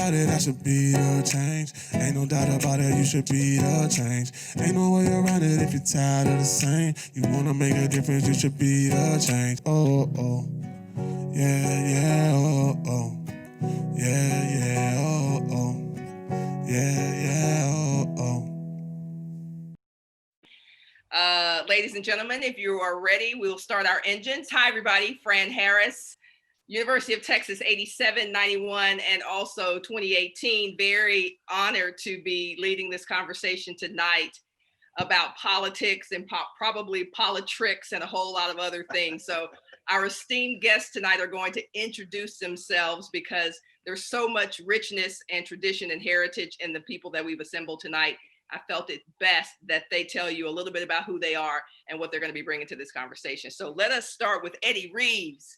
about it, that should be the change. Ain't no doubt about it, you should be the change. Ain't no way around it if you're tired of the same. You wanna make a difference, you should be the change. Oh, oh, yeah, yeah, oh, oh, yeah, yeah, oh, oh, yeah, yeah, oh, oh. Ladies and gentlemen, if you are ready, we'll start our engines. Hi, everybody. Fran Harris, University of Texas 87, 91, and also 2018. Very honored to be leading this conversation tonight about politics and probably politricks and a whole lot of other things. So our esteemed guests tonight are going to introduce themselves because there's so much richness and tradition and heritage in the people that we've assembled tonight. I felt it best that they tell you a little bit about who they are and what they're going to be bringing to this conversation. So let us start with Eddie Reeves.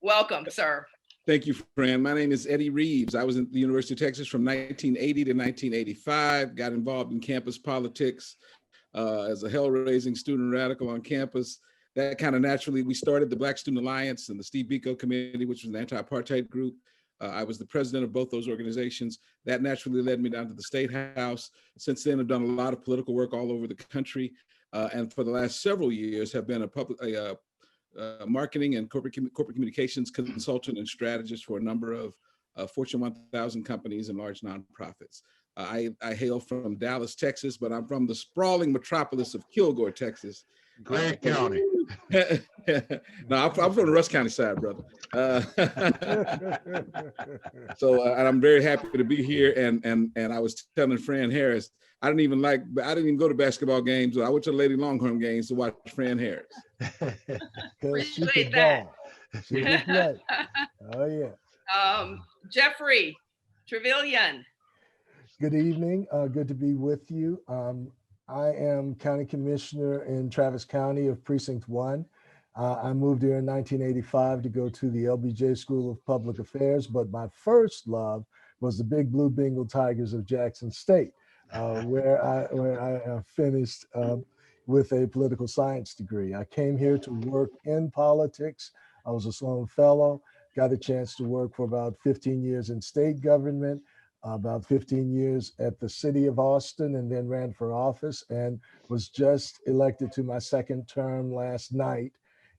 Welcome, sir. Thank you, Fran. My name is Eddie Reeves. I was at the University of Texas from 1980 to 1985, got involved in campus politics as a hell-raising student radical on campus. That kind of naturally, we started the Black Student Alliance and the Steve Biko Committee, which was an anti-apartheid group. I was the president of both those organizations. That naturally led me down to the State House. Since then, I've done a lot of political work all over the country. And for the last several years have been a marketing and corporate communications consultant and strategist for a number of Fortune 1000 companies and large nonprofits. I hail from Dallas, Texas, but I'm from the sprawling metropolis of Kilgore, Texas. Great county. No, I'm from the Rusk County side, brother. And I'm very happy to be here. And I was telling Fran Harris, I didn't even go to basketball games. I went to the Lady Longhorn games to watch Fran Harris. Appreciate that. She could play. Oh yeah. Jeffery Travillion. Good evening. Good to be with you. I am County Commissioner in Travis County of Precinct 1. I moved here in 1985 to go to the LBJ School of Public Affairs, but my first love was the Big Blue Bengal Tigers of Jackson State, where I finished with a political science degree. I came here to work in politics. I was a Sloan Fellow, got a chance to work for about 15 years in state government, about 15 years at the city of Austin, and then ran for office and was just elected to my second term last night,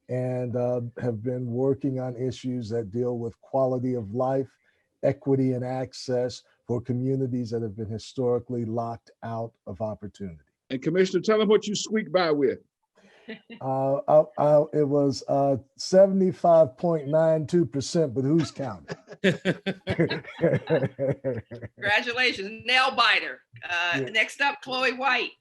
and have been working on issues that deal with quality of life, equity and access for communities that have been historically locked out of opportunity. And Commissioner, tell them what you squeaked by with. It was 75.92%, but who's counting? Congratulations, nail biter. Next up, Chloe White.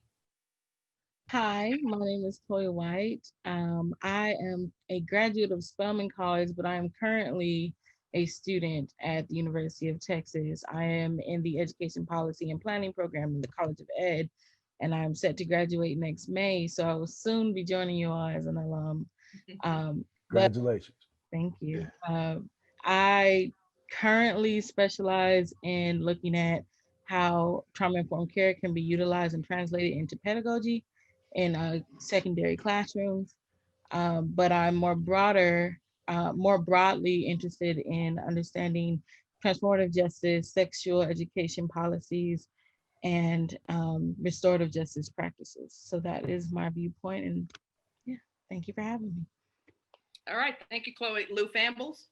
Hi, my name is Chloe White. I am a graduate of Spelman College, but I am currently a student at the University of Texas. I am in the Education Policy and Planning program in the College of Ed, and I'm set to graduate next May. So I will soon be joining you all as an alum. Congratulations. Thank you. I currently specialize in looking at how trauma-informed care can be utilized and translated into pedagogy in secondary classrooms. But I'm more broadly interested in understanding transformative justice, sexual education policies, and restorative justice practices. So that is my viewpoint, and yeah, thank you for having me. All right, thank you, Chloe. Llew Fambles.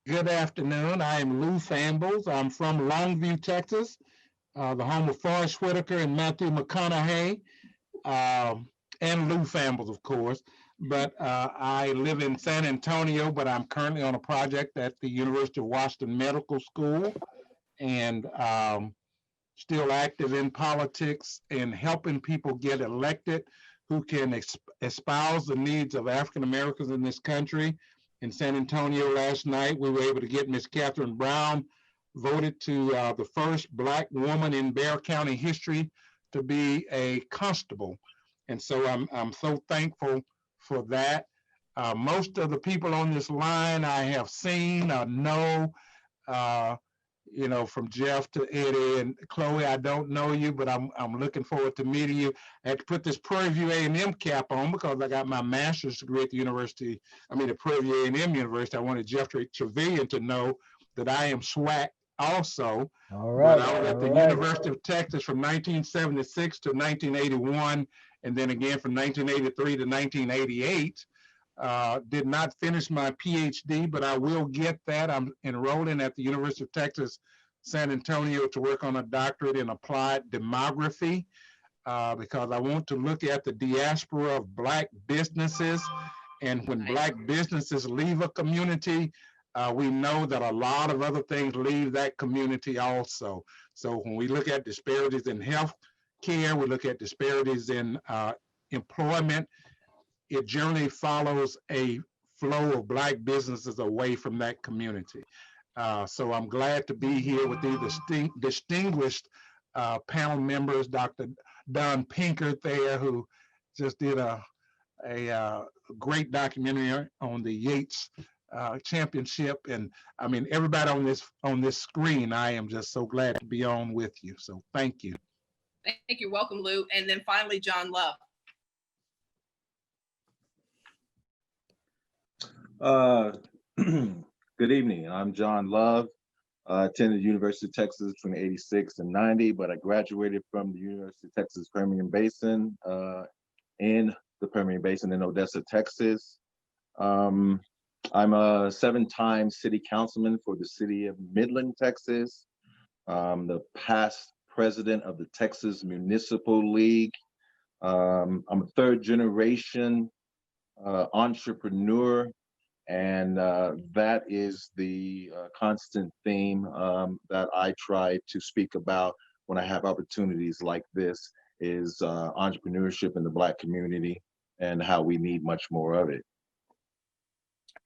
Good afternoon. I am Llew Fambles. I'm from Longview, Texas, the home of Forrest Whitaker and Matthew McConaughey, and Llew Fambles, of course. But I live in San Antonio, but I'm currently on a project at the University of Washington Medical School, and still active in politics and helping people get elected who can espouse the needs of African Americans in this country. In San Antonio last night, we were able to get Miss Catherine Brown voted to the first Black woman in Bexar County history to be a constable. And so I'm so thankful for that. Most of the people on this line I have seen or know, from Jeff to Eddie and Chloe. I don't know you, but I'm looking forward to meeting you. I had to put this Prairie View A&M cap on because I got my master's degree at the Prairie View A&M University. I wanted Jeffery Travillion to know that I am SWAC also. All But right. I was at All the right. University of Texas from 1976 to 1981, and then again from 1983 to 1988. Did not finish my PhD, but I will get that. I'm enrolling at the University of Texas, San Antonio to work on a doctorate in applied demography because I want to look at the diaspora of Black businesses. And when Black businesses leave a community, we know that a lot of other things leave that community also. So when we look at disparities in health care, we look at disparities in employment, it generally follows a flow of Black businesses away from that community. So I'm glad to be here with these distinguished panel members, Dr. Don Pinkert there, who just did a great documentary on the Yates championship. And I mean, everybody on this screen, I am just so glad to be on with you. So thank you. Thank you. Welcome, Llew. And then finally, John Love. Good evening. I'm John Love. Attended University of Texas between 86 and 90, but I graduated from the University of Texas Permian Basin in the Permian Basin in Odessa, Texas. I'm a 7-time city councilman for the city of Midland, Texas. The past president of the Texas Municipal League. I'm a 3rd generation entrepreneur. And that is the constant theme that I try to speak about when I have opportunities like this is entrepreneurship in the Black community and how we need much more of it.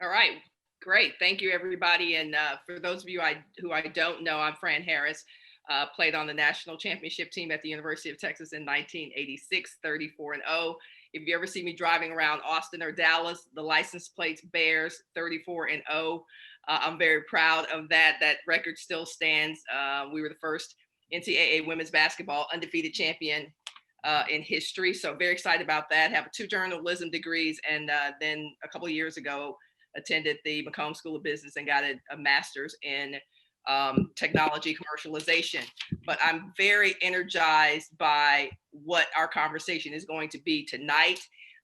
All right, great. Thank you, everybody. And for those of you who I don't know, I'm Fran Harris. Played on the national championship team at the University of Texas in 1986, 34-0. If you ever see me driving around Austin or Dallas, the license plates bears 34-0. I'm very proud of that. That record still stands. We were the first NCAA women's basketball undefeated champion in history. So very excited about that. Have 2 journalism degrees, and then a couple of years ago, attended the Macomb School of Business and got a master's in technology commercialization. But I'm very energized by what our conversation is going to be tonight,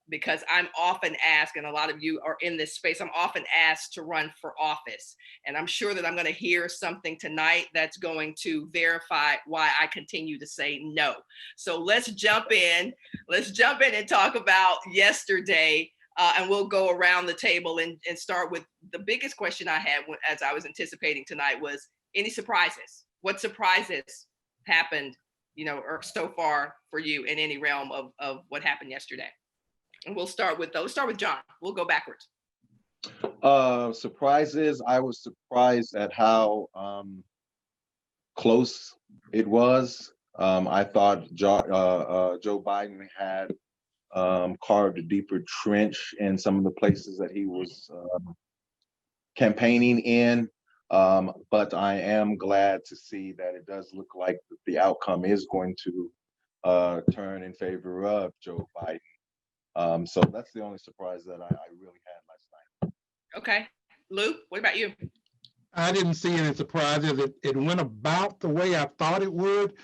because I'm often asked, and a lot of you are in this space, I'm often asked to run for office. And I'm sure that I'm going to hear something tonight that's going to verify why I continue to say no. So let's jump in. Let's jump in and talk about yesterday. And we'll go around the table and start with the biggest question I had as I was anticipating tonight was, any surprises? What surprises happened, or so far for you in any realm of what happened yesterday? And we'll start with John. We'll go backwards. Surprises, I was surprised at how close it was. I thought Joe Biden had carved a deeper trench in some of the places that he was campaigning in. But I am glad to see that it does look like the outcome is going to turn in favor of Joe Biden. So that's the only surprise that I really had last night. Okay. Llew, what about you? I didn't see any surprises. It went about the way I thought it would.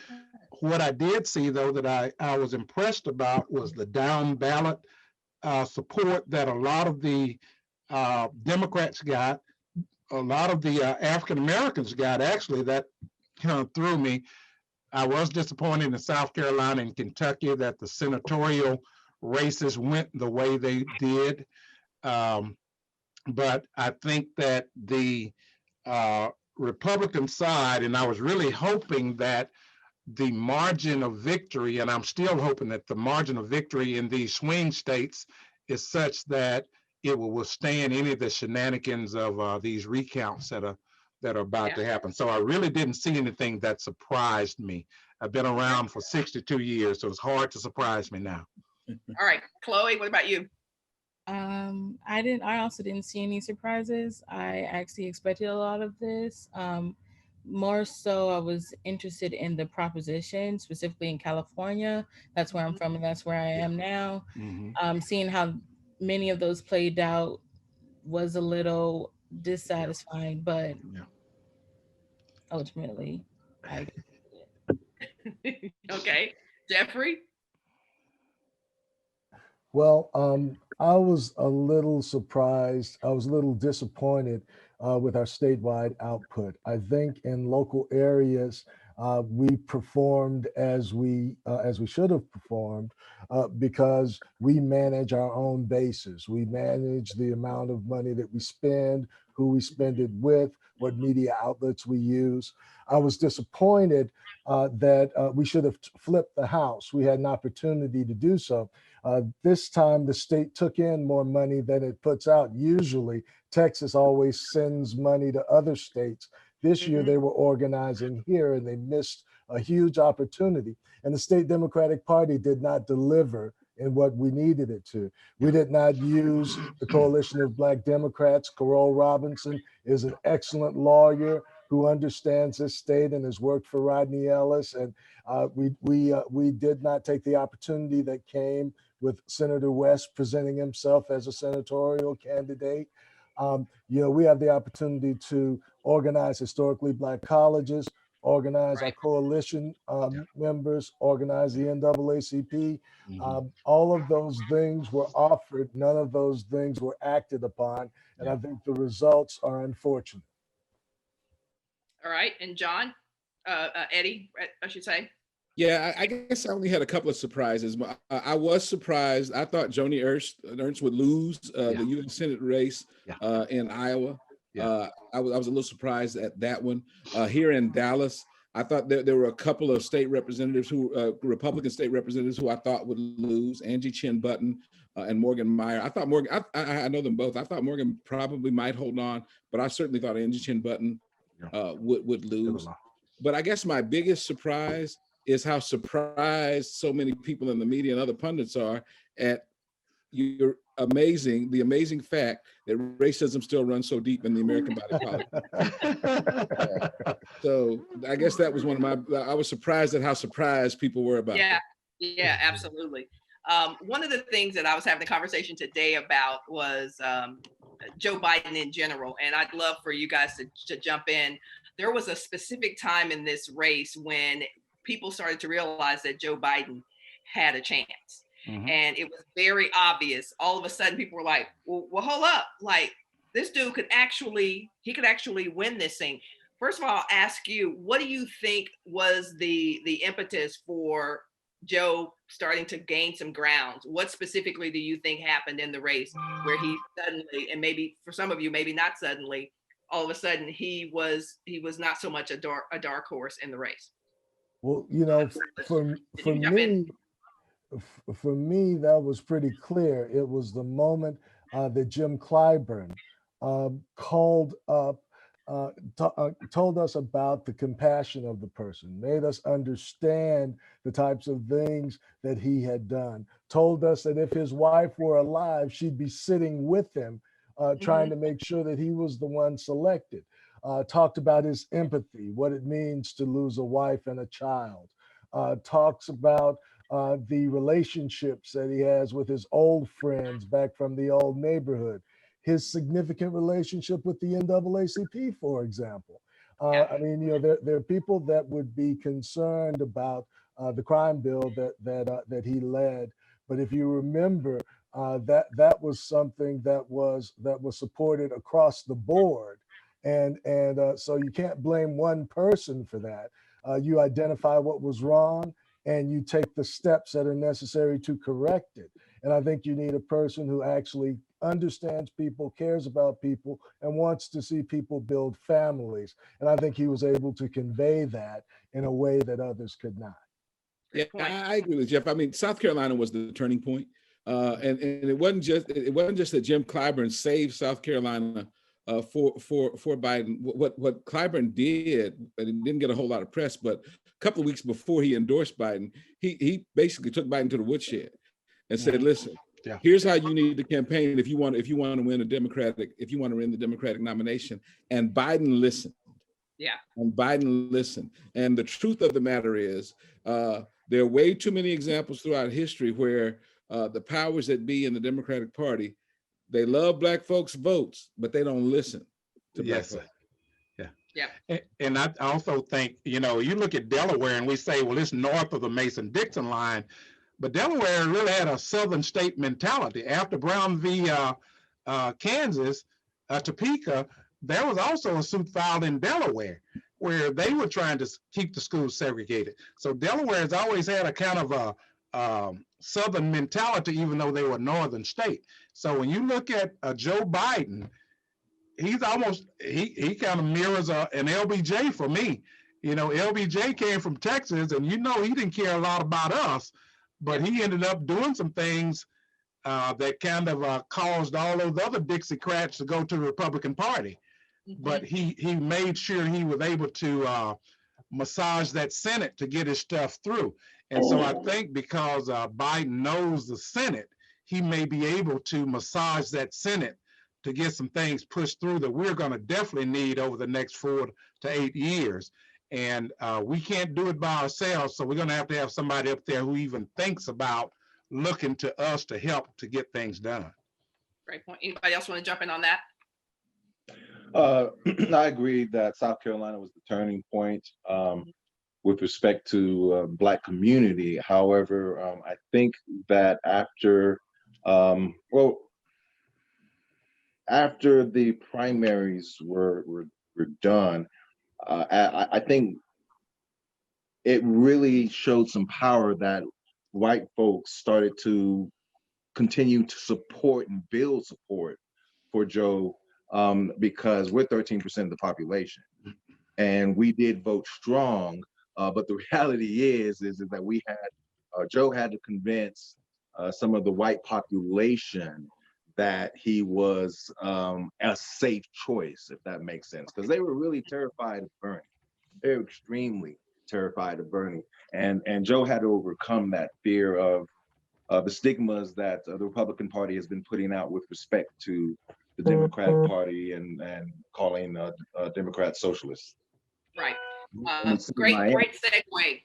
What I did see, though, that I was impressed about was the down ballot support that a lot of the Democrats got, a lot of the African Americans got, actually. That kind of threw me. I was disappointed in South Carolina and Kentucky that the senatorial races went the way they did. But I think that the Republican side, and I was really hoping that the margin of victory, and I'm still hoping that the margin of victory in these swing states is such that it will withstand any of the shenanigans of these recounts that are about to happen. So I really didn't see anything that surprised me. I've been around for 62 years, so it's hard to surprise me now. All right, Chloe, what about you? I also didn't see any surprises. I actually expected a lot of this. More so, I was interested in the proposition, specifically in California. That's where I'm from, and that's where I am now. Seeing how many of those played out was a little dissatisfying, but ultimately, I Okay, Jeffrey. Well, I was a little surprised. I was a little disappointed with our statewide output. I think in local areas, we performed as we should have performed because we manage our own bases. We manage the amount of money that we spend, who we spend it with, what media outlets we use. I was disappointed that we should have flipped the house. We had an opportunity to do so. This time, the state took in more money than it puts out. Usually, Texas always sends money to other states. This year, they were organizing here and they missed a huge opportunity. And the state Democratic Party did not deliver in what we needed it to. We did not use the Coalition of Black Democrats. Carol Robinson is an excellent lawyer who understands this state and has worked for Rodney Ellis. And we did not take the opportunity that came with Senator West presenting himself as a senatorial candidate. We have the opportunity to organize historically Black colleges, organize our coalition members, organize the NAACP. All of those things were offered. None of those things were acted upon. And I think the results are unfortunate. All right, and John, Eddie, I should say. Yeah, I guess I only had a couple of surprises. I was surprised. I thought Joni Ernst would lose the U.S. Senate race in Iowa. I was a little surprised at that one. Here in Dallas, I thought there were a couple of state representatives Republican state representatives who I thought would lose, Angie Chin Button and Morgan Meyer. I thought Morgan, I know them both. I thought Morgan probably might hold on, but I certainly thought Angie Chin Button would lose. But I guess my biggest surprise is how surprised so many people in the media and other pundits are at the amazing fact that racism still runs so deep in the American body politic. So I guess that was I was surprised at how surprised people were about it. Yeah, absolutely. One of the things that I was having a conversation today about was Joe Biden in general, and I'd love for you guys to jump in. There was a specific time in this race when people started to realize that Joe Biden had a chance. And it was very obvious. All of a sudden, people were like, well, hold up. Like, this dude could actually win this thing. First of all, I'll ask you, what do you think was the impetus for Joe starting to gain some ground? What specifically do you think happened in the race where he suddenly, and maybe for some of you, maybe not suddenly, all of a sudden he was not so much a dark horse in the race? Well, for me, that was pretty clear. It was the moment that Jim Clyburn called up, told us about the compassion of the person, made us understand the types of things that he had done, told us that if his wife were alive, she'd be sitting with him, trying to make sure that he was the one selected. Talked about his empathy, what it means to lose a wife and a child. Talks about the relationships that he has with his old friends back from the old neighborhood, his significant relationship with the NAACP, for example. I mean, there are people that would be concerned about the crime bill that he led, but if you remember, that was something that was supported across the board. And so you can't blame one person for that. You identify what was wrong and you take the steps that are necessary to correct it. And I think you need a person who actually understands people, cares about people, and wants to see people build families. And I think he was able to convey that in a way that others could not. Yeah, I agree with Jeff. I mean, South Carolina was the turning point. And it wasn't just that Jim Clyburn saved South Carolina for Biden. What Clyburn did, and it didn't get a whole lot of press, but a couple of weeks before he endorsed Biden, he basically took Biden to the woodshed and said, "Listen, here's how you need to campaign if you want to win the Democratic nomination." And Biden listened. Yeah. And Biden listened. And the truth of the matter is, there are way too many examples throughout history where the powers that be in the Democratic Party, they love Black folks' votes, but they don't listen to Black folks. Yeah. And I also think, you look at Delaware and we say, well, it's north of the Mason-Dixon line, but Delaware really had a southern state mentality. After Brown v. Kansas, Topeka, there was also a suit filed in Delaware where they were trying to keep the schools segregated. So Delaware has always had a kind of a southern mentality, even though they were northern state. So when you look at Joe Biden, he's almost, he kind of mirrors an LBJ for me. LBJ came from Texas, and he didn't care a lot about us, but he ended up doing some things that kind of caused all those other Dixiecrats to go to the Republican Party. But he made sure he was able to massage that Senate to get his stuff through. And so I think because Biden knows the Senate, he may be able to massage that Senate to get some things pushed through that we're going to definitely need over the next 4 to 8 years. And we can't do it by ourselves. So we're going to have somebody up there who even thinks about looking to us to help to get things done. Great point. Anybody else want to jump in on that? I agree that South Carolina was the turning point with respect to Black community. However, I think that after the primaries were done, I think it really showed some power that white folks started to continue to support and build support for Joe, because we're 13% of the population, and we did vote strong. But the reality is that we had Joe had to convince some of the white population that he was a safe choice, if that makes sense, because they were really terrified of Bernie. They were extremely terrified of Bernie, and Joe had to overcome that fear of the stigmas that the Republican Party has been putting out with respect to the Democratic Party and calling Democrats socialists. Right. Great segue.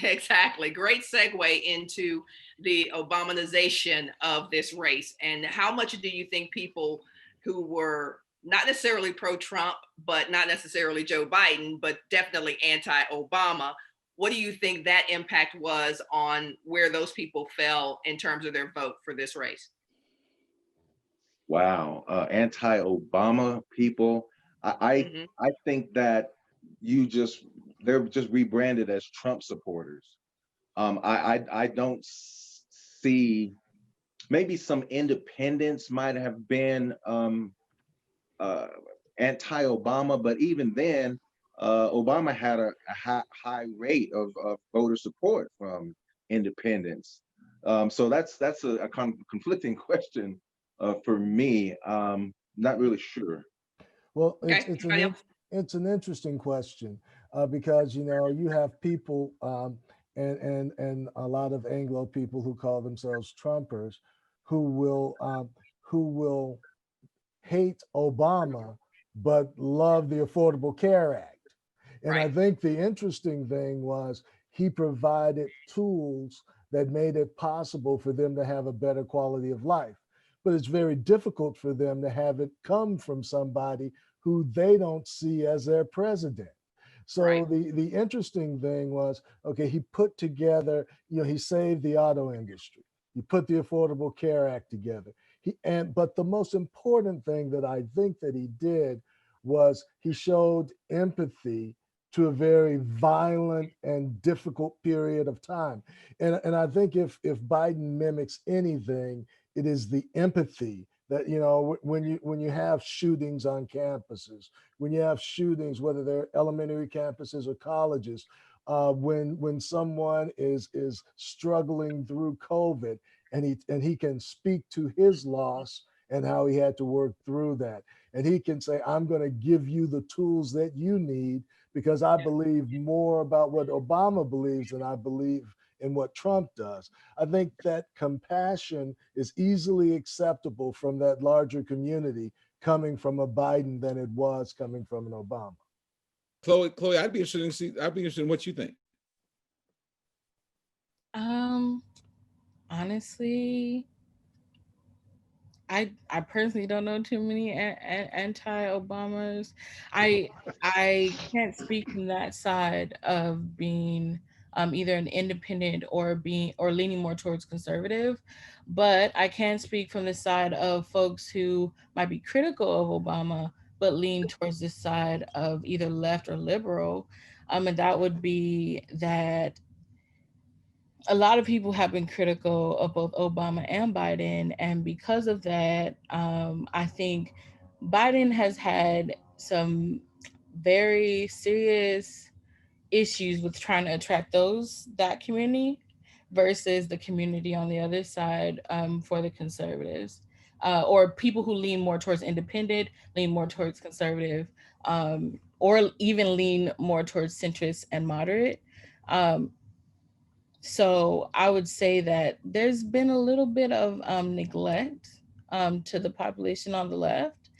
Exactly. Great segue into the Obamanization of this race. And how much do you think people who were not necessarily pro-Trump, but not necessarily Joe Biden, but definitely anti-Obama, what do you think that impact was on where those people fell in terms of their vote for this race? Wow. Anti-Obama people. I think that they're just rebranded as Trump supporters. I don't see, maybe some independents might have been anti-Obama, but even then, Obama had a high rate of voter support from independents. So that's a conflicting question for me. Not really sure. Well, it's an interesting question because you have people and a lot of Anglo people who call themselves Trumpers who will hate Obama but love the Affordable Care Act. And I think the interesting thing was he provided tools that made it possible for them to have a better quality of life. But it's very difficult for them to have it come from somebody who they don't see as their president. So the interesting thing was, okay, he put together, he saved the auto industry. He put the Affordable Care Act together. But the most important thing that I think that he did was he showed empathy to a very violent and difficult period of time. And I think if Biden mimics anything, it is the empathy that, when you have shootings on campuses, when you have shootings, whether they're elementary campuses or colleges, when someone is struggling through COVID and he can speak to his loss and how he had to work through that. And he can say, I'm going to give you the tools that you need because I believe more about what Obama believes than I believe in what Trump does. I think that compassion is easily acceptable from that larger community coming from a Biden than it was coming from an Obama. Chloe, I'd be interested in what you think. Honestly, I personally don't know too many anti-Obamas. I can't speak from that side of being either an independent or being or leaning more towards conservative, but I can speak from the side of folks who might be critical of Obama but lean towards this side of either left or liberal. And that would be that a lot of people have been critical of both Obama and Biden. And because of that, I think Biden has had some very serious issues with trying to attract that community versus the community on the other side, for the conservatives, or people who lean more towards independent, lean more towards conservative, or even lean more towards centrist and moderate. Um, so I would say that there's been a little bit of neglect to the population on the left.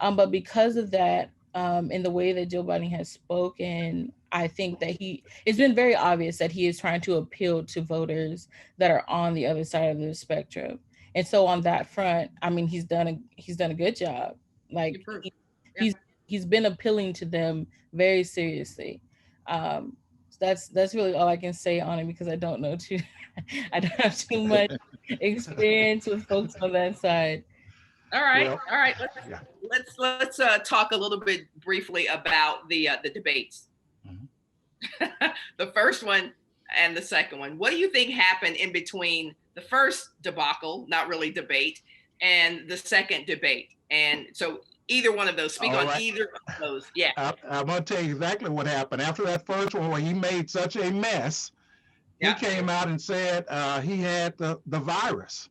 But because of that, in the way that Joe Biden has spoken, I think that it's been very obvious that he is trying to appeal to voters that are on the other side of the spectrum. And so on that front, I mean, he's done a good job. Like Yeah. he's been appealing to them very seriously. So that's really all I can say on it, because I don't know too I don't have too much experience with folks on that side. All right, Well, all right. yeah. Let's talk a little bit briefly about the debates. The first one and the second one. What do you think happened in between the first debacle, not really debate, and the second debate? And so either one of those, speak All on right. either of those. Yeah. I'm going to tell you exactly what happened. After that first one where he made such a mess, he Yeah. came out and said he had the virus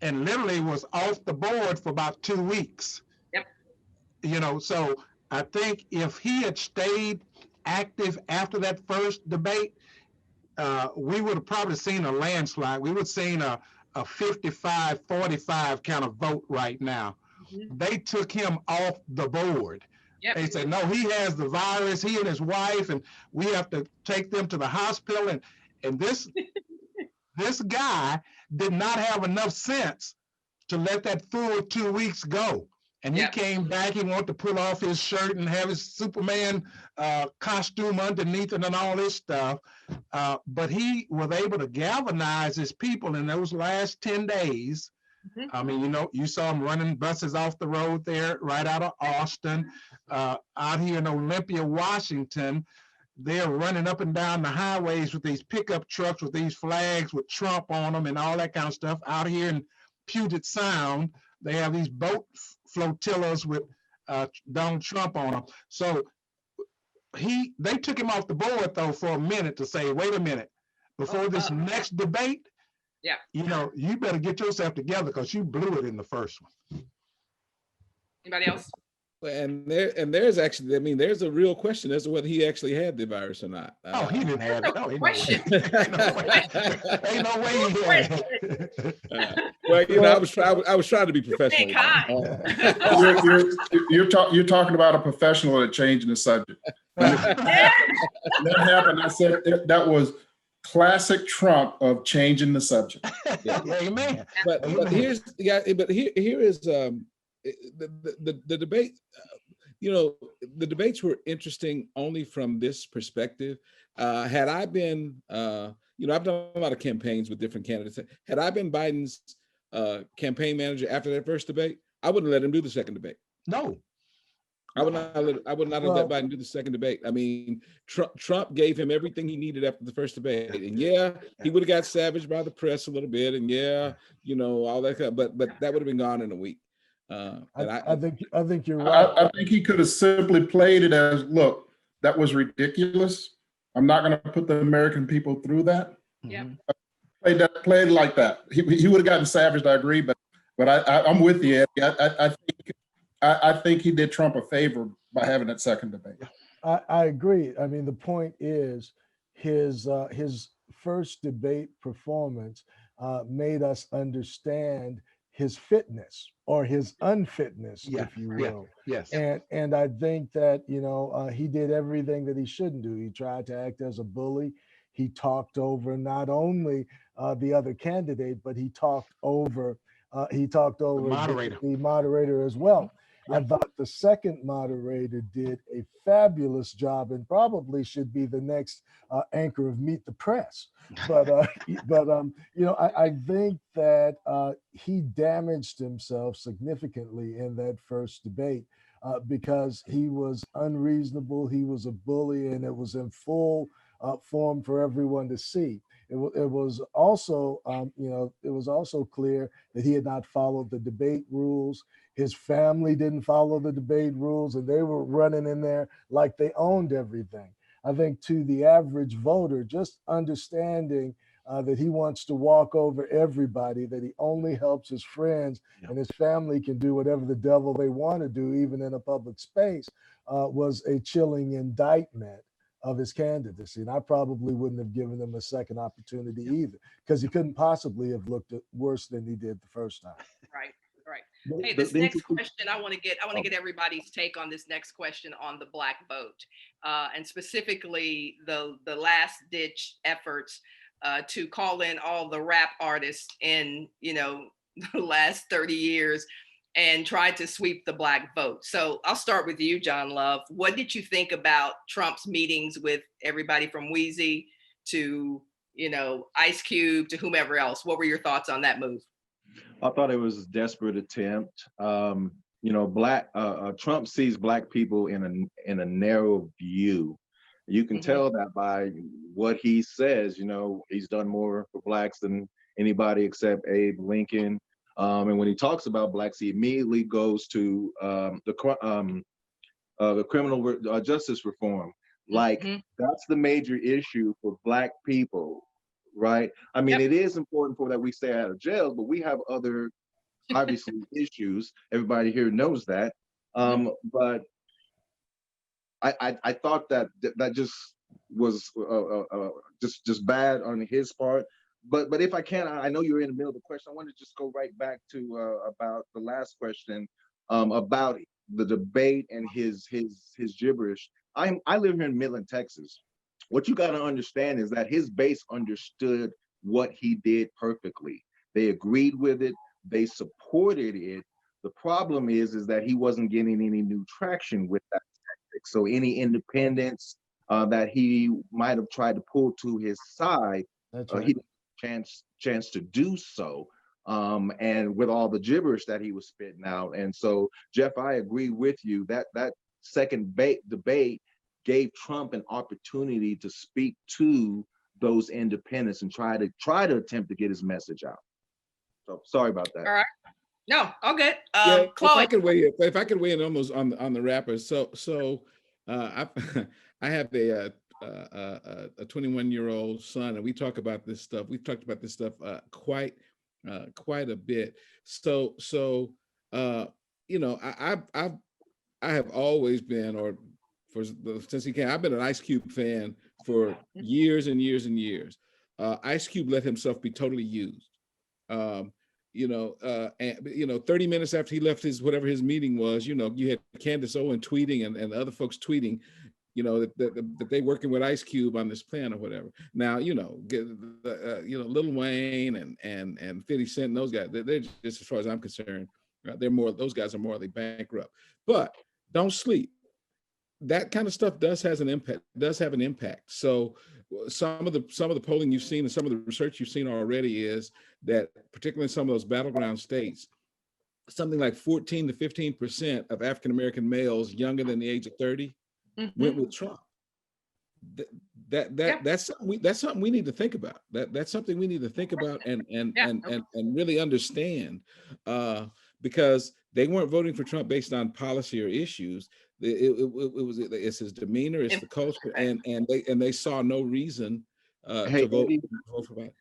and literally was off the board for about 2 weeks. Yep. You know, so I think if he had stayed active after that first debate, we would have probably seen a landslide. We would have seen a 55-45 kind of vote right now. They took him off the board. Yep. They said, no, he has the virus, he and his wife, and we have to take them to the hospital. And this this guy did not have enough sense to let that full 2 weeks go. And he Yep. came back, he wanted to pull off his shirt and have his Superman costume underneath it and all this stuff. But he was able to galvanize his people in those last 10 days. I mean, you know, you saw him running buses off the road there, right out of Austin, out here in Olympia, Washington. They're running up and down the highways with these pickup trucks with these flags with Trump on them and all that kind of stuff. Out here in Puget Sound, they have these boat flotillas with Donald Trump on them. So they took him off the board though for a minute to say, wait a minute, before this next debate, yeah, you know, you better get yourself together because you blew it in the first one. Anybody else? And there's actually, I mean, there's a real question as to whether he actually had the virus or not. Oh, he didn't have it. No, Question. Ain't no way he had it. Well, you know, I was trying to be professional. You're talking about a professional at changing the subject. When that happened, I said that was classic Trump of changing the subject. Yeah, amen. But here is the debate. You know, the debates were interesting only from this perspective. Had I been, you know, I've done a lot of campaigns with different candidates. Had I been Biden's campaign manager after that first debate, I wouldn't let him do the second debate. No. I would not have let Biden do the second debate. I mean, Trump gave him everything he needed after the first debate. And yeah, he would have got savaged by the press a little bit. And yeah, you know, all that kind of, but that would have been gone in a week. I think you're right. I think he could have simply played it as, look, that was ridiculous. I'm not going to put the American people through that. Yeah. Played it like that. He would have gotten savaged, I agree, but I'm with you, Eddie. I think he did Trump a favor by having that second debate. I agree. I mean, the point is his first debate performance made us understand his fitness or his unfitness, if you will. Yes. And I think that, you know, he did everything that he shouldn't do. He tried to act as a bully. He talked over not only the other candidate, but he talked over he talked over moderator. the moderator as well. I Yeah. thought the second moderator did a fabulous job and probably should be the next anchor of Meet the Press. But I think that he damaged himself significantly in that first debate because he was unreasonable. He was a bully, and it was in full form for everyone to see. It was also, it was also clear that he had not followed the debate rules. His family didn't follow the debate rules, and they were running in there like they owned everything. I think to the average voter, just understanding that he wants to walk over everybody, that he only helps his friends, and his family can do whatever the devil they want to do, even in a public space, was a chilling indictment of his candidacy. And I probably wouldn't have given him a second opportunity either, because he couldn't possibly have looked worse than he did the first time. Right. Right. Hey, this next question, I want to get everybody's take on this next question on the Black vote, and specifically the last ditch efforts to call in all the rap artists in the last 30 years and try to sweep the Black vote. So I'll start with you, John Love. What did you think about Trump's meetings with everybody from Weezy to Ice Cube to whomever else? What were your thoughts on that move? I thought it was a desperate attempt. Trump sees Black people in a narrow view. You can tell that by what he says. He's done more for Blacks than anybody except Abe Lincoln. And when he talks about Blacks, he immediately goes to the criminal justice reform. Like that's the major issue for Black people. Right. I mean, It is important for that we stay out of jail, but we have other obviously issues. Everybody here knows that. But I thought that just was just bad on his part. But if I can, I know you're in the middle of the question. I want to just go right back to about the last question about the debate and his gibberish. I live here in Midland, Texas. What you got to understand is that his base understood what he did perfectly. They agreed with it. They supported it. The problem is that he wasn't getting any new traction with that tactic. So any independents that he might have tried to pull to his side, he didn't have a chance to do so. And with all the gibberish that he was spitting out. And so, Jeff, I agree with you that second debate gave Trump an opportunity to speak to those independents and try to attempt to get his message out. So sorry about that. All right. No, all good. Chloe. If I could weigh in almost on the rappers. So I have a 21-year-old son, and we talk about this stuff. We've talked about this stuff quite a bit. So I have always been, or since he came, I've been an Ice Cube fan for years and years and years. Ice Cube let himself be totally used. 30 minutes after he left whatever his meeting was, you had Candace Owen tweeting and other folks tweeting, that they working with Ice Cube on this plan or whatever. Now, Lil Wayne and 50 Cent and those guys, they're just, as far as I'm concerned, those guys are morally bankrupt. But don't sleep. That kind of stuff does have an impact. So some of the polling you've seen and some of the research you've seen already is that, particularly in some of those battleground states, something like 14 to 15% of African-American males younger than the age of 30 went with Trump. That's something we need to think about. That's something we need to think about and really understand, because they weren't voting for Trump based on policy or issues. It's his demeanor, it's the culture, and they saw no reason to vote for that.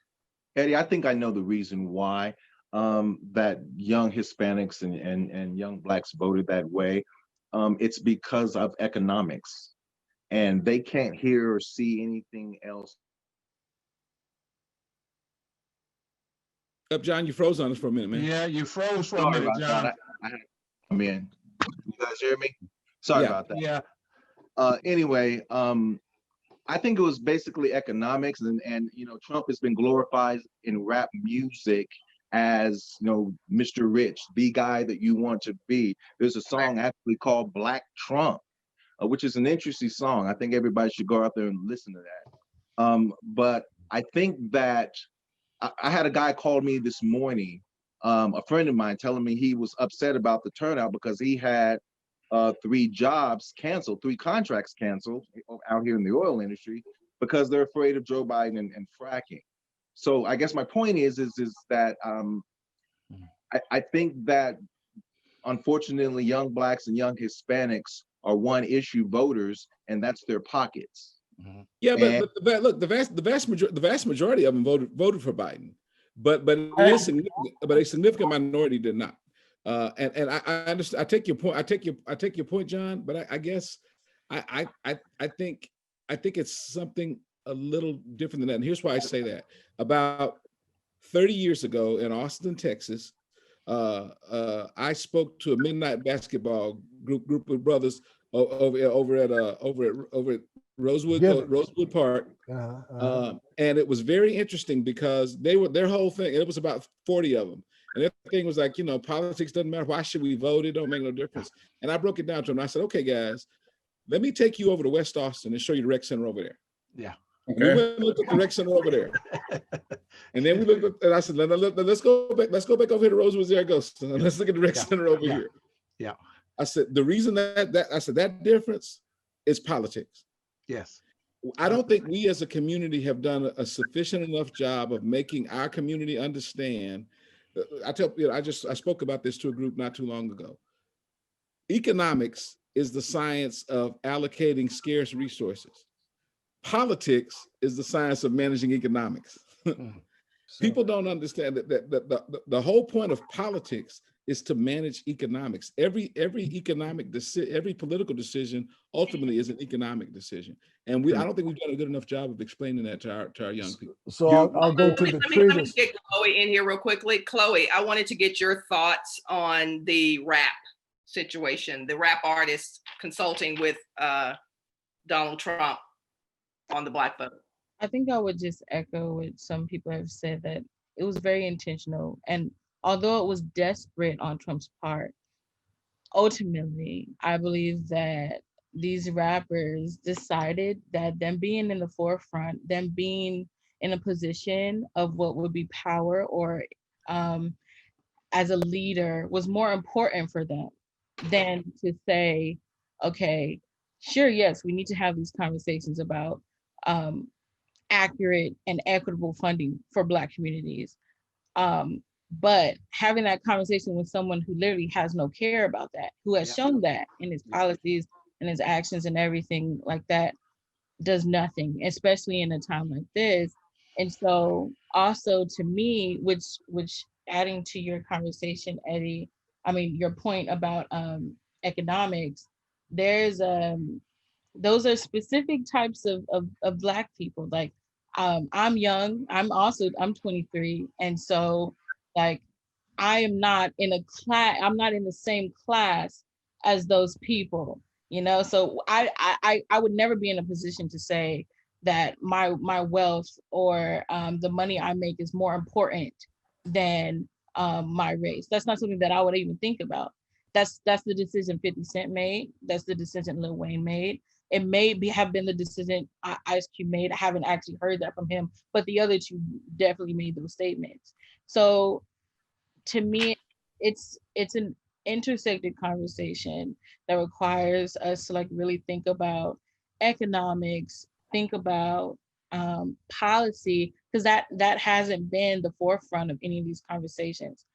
Eddie, I think I know the reason why that young Hispanics and young Blacks voted that way. It's because of economics, and they can't hear or see anything else. John, you froze on us for a minute, man. Yeah, you froze for a minute, John. You guys hear me? Sorry about that. Yeah. Anyway, I think it was basically economics, and Trump has been glorified in rap music as, you know, Mr. Rich, the guy that you want to be. There's a song actually called Black Trump, which is an interesting song. I think everybody should go out there and listen to that. But I think that I had a guy call me this morning, a friend of mine, telling me he was upset about the turnout because he had 3 jobs canceled, 3 contracts canceled out here in the oil industry because they're afraid of Joe Biden and fracking. So I guess my point is that I think that unfortunately young Blacks and young Hispanics are one issue voters, and that's their pockets. Yeah, but the vast majority of them voted for Biden, but a significant minority did not. And I understand. I take your point. I take your point, John. But I guess I think it's something a little different than that. And here's why I say that. About 30 years ago in Austin, Texas, I spoke to a midnight basketball group of brothers over at Rosewood Park. And it was very interesting because their whole thing, it was about 40 of them. And their thing was like, you know, politics doesn't matter. Why should we vote? It don't make no difference. And I broke it down to them. I said, okay, guys, let me take you over to West Austin and show you the rec center over there. Yeah. And we went and looked at the rec center over there. And then we looked at, and I said, let's go back over here to Rosewood. There it goes. Let's look at the rec center over here. Yeah. I said, the reason that difference is politics. Yes. I don't think we as a community have done a sufficient enough job of making our community understand. I spoke about this to a group not too long ago. Economics is the science of allocating scarce resources. Politics is the science of managing economics. People don't understand that the whole point of politics is to manage economics. Every political decision ultimately is an economic decision, and I don't think we've done a good enough job of explaining that to our young people. So I'll go to the treatise. Let me get Chloe in here real quickly. Chloe, I wanted to get your thoughts on the rap situation, the rap artists consulting with Donald Trump on the Black vote. I think I would just echo what some people have said, that it was very intentional. And although it was desperate on Trump's part, ultimately, I believe that these rappers decided that them being in the forefront, them being in a position of what would be power or as a leader was more important for them than to say, okay, sure, yes, we need to have these conversations about accurate and equitable funding for Black communities. But having that conversation with someone who literally has no care about that, who has shown that in his policies and his actions and everything like that, does nothing, especially in a time like this. And so also to me, which adding to your conversation, Eddie, I mean, your point about economics, there's those are specific types of Black people. Like I'm young, I'm 23. And so like, I am not in a class, I'm not in the same class as those people, you know? So I would never be in a position to say that my wealth or the money I make is more important than my race. That's not something that I would even think about. That's the decision 50 Cent made. That's the decision Lil Wayne made. It may have been the decision Ice Cube made. I haven't actually heard that from him, but the other two definitely made those statements. So to me, it's an intersected conversation that requires us to like really think about economics, think about policy, because that hasn't been the forefront of any of these conversations.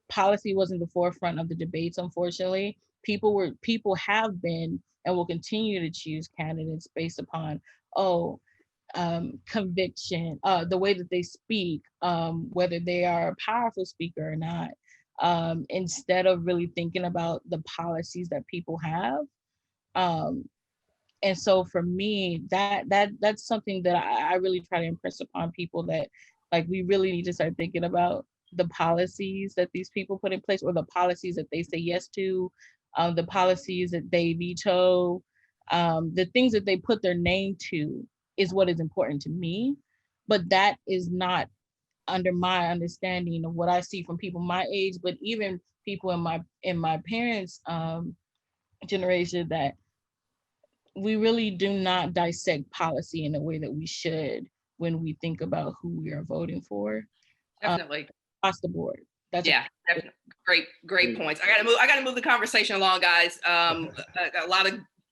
Policy wasn't the forefront of the debates, unfortunately. People have been and will continue to choose candidates based upon conviction, the way that they speak, whether they are a powerful speaker or not, instead of really thinking about the policies that people have. And so for me, that's something that I really try to impress upon people, that like we really need to start thinking about the policies that these people put in place, or the policies that they say yes to, the policies that they veto, the things that they put their name to is what is important to me. But that is not under my understanding of what I see from people my age, but even people in my parents' generation, that we really do not dissect policy in the way that we should when we think about who we are voting for. Definitely. Across the board. That's definitely. Great points. I gotta move the conversation along, guys. A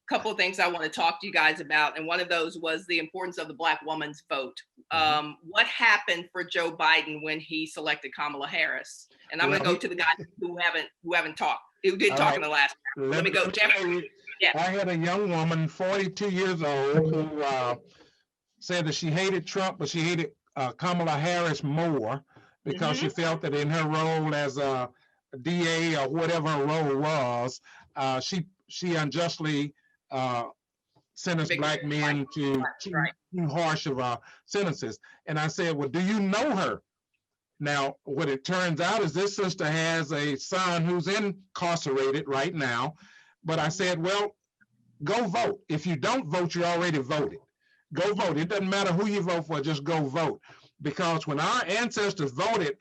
couple of things I want to talk to you guys about, and one of those was the importance of the Black woman's vote. What happened for Joe Biden when he selected Kamala Harris? And I'm gonna go to the guys who didn't talk in the last round. Let me go, Jeffery. Yeah. I had a young woman, 42 years old, who said that she hated Trump, but she hated Kamala Harris more because she felt that in her role as a DA or whatever her role was, she unjustly sentenced Black men to too harsh of sentences. And I said, well, do you know her? Now, what it turns out is this sister has a son who's incarcerated right now. But I said, well, go vote. If you don't vote, you already voted. Go vote. It doesn't matter who you vote for, just go vote. Because when our ancestors voted,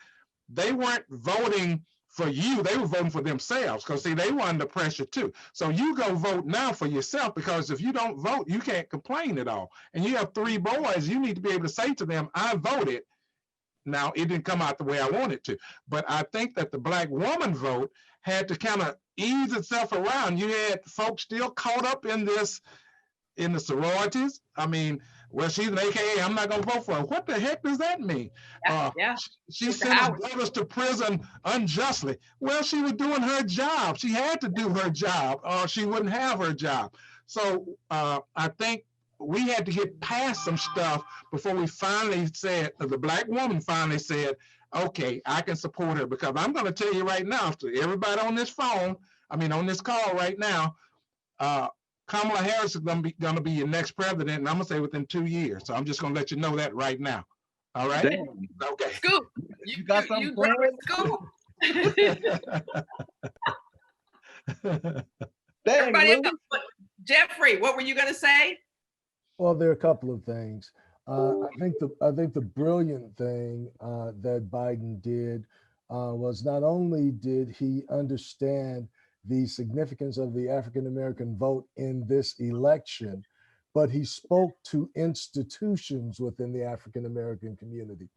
they weren't voting for you, they were voting for themselves, because see, they were under pressure too. So you go vote now for yourself, because if you don't vote, you can't complain at all. And you have 3 boys, you need to be able to say to them, I voted. Now, it didn't come out the way I wanted to, but I think that the Black woman vote had to kind of ease itself around. You had folks still caught up in this, in the sororities. I mean, well, she's an AKA, I'm not gonna vote for her. What the heck does that mean? She sent his brothers to prison unjustly. Well, she was doing her job. She had to do her job, or she wouldn't have her job. So I think we had to get past some stuff before we finally said, the Black woman finally said, okay, I can support her. Because I'm going to tell you right now, to everybody on this phone, on this call right now, Kamala Harris is going to be your next president, and I'm going to say within 2 years. So I'm just going to let you know that right now. All right? Damn. Okay. Scoop. You got something Scoop. Everybody else, Jeffrey, what were you going to say? Well, there are a couple of things. I think the brilliant thing that Biden did was not only did he understand the significance of the African-American vote in this election, but he spoke to institutions within the African-American community.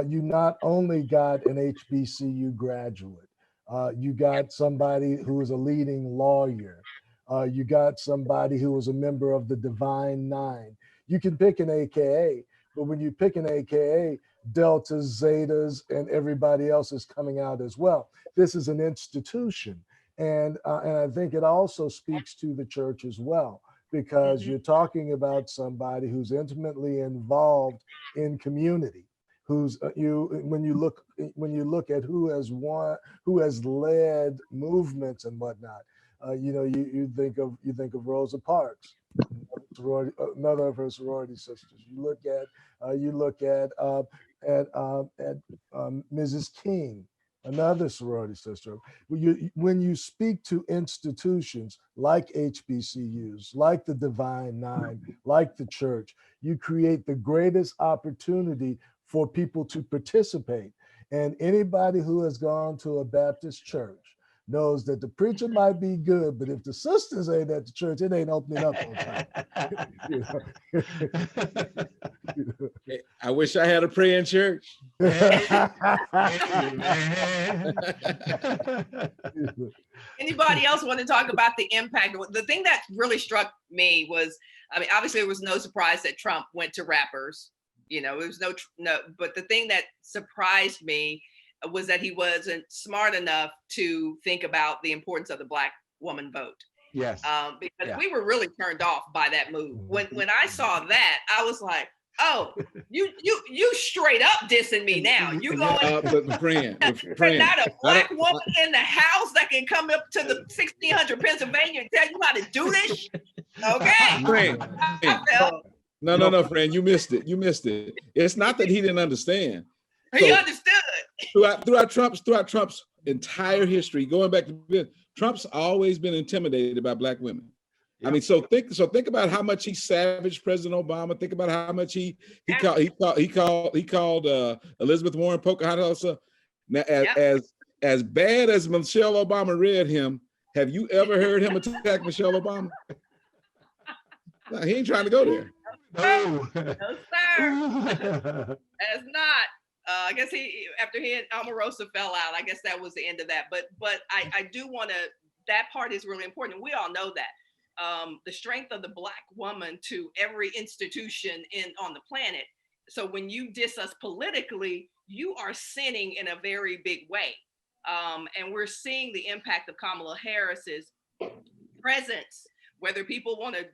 You not only got an HBCU graduate, you got somebody who is a leading lawyer, you got somebody who was a member of the Divine Nine. You can pick an AKA, but when you pick an AKA, Deltas, Zetas, and everybody else is coming out as well. This is an institution. And I think it also speaks to the church as well, because you're talking about somebody who's intimately involved in community, who's when you look at who has led movements and whatnot. You think of Rosa Parks, another of her sorority sisters. You look at Mrs. King, another sorority sister. When you speak to institutions like HBCUs, like the Divine Nine, like the church, you create the greatest opportunity for people to participate. And anybody who has gone to a Baptist church knows that the preacher might be good, but if the sisters ain't at the church, it ain't opening up on time. I wish I had a praying church. Anybody else want to talk about the impact? The thing that really struck me was, obviously it was no surprise that Trump went to rappers. It was no, but the thing that surprised me was that he wasn't smart enough to think about the importance of the Black woman vote. Yes. Because we were really turned off by that move. When I saw that, I was like, oh, you straight up dissing me now. You going Fran, not a Black woman in the house that can come up to the 1600 Pennsylvania and tell you how to do this? Okay. Fran. No, Fran, you missed it. It's not that he didn't understand. He understood. Throughout Trump's entire history, going back to Trump's always been intimidated by Black women. I mean, so think about how much he savaged President Obama. Think about how much he called Elizabeth Warren Pocahontas. Now, as bad as Michelle Obama read him, have you ever heard him attack Michelle Obama? No, he ain't trying to go there. No. No, sir. As not. I guess after he and Omarosa fell out, I guess that was the end of that. But I do want to, that part is really important. We all know that. The strength of the Black woman to every institution on the planet. So when you diss us politically, you are sinning in a very big way. And we're seeing the impact of Kamala Harris's presence, whether people want to,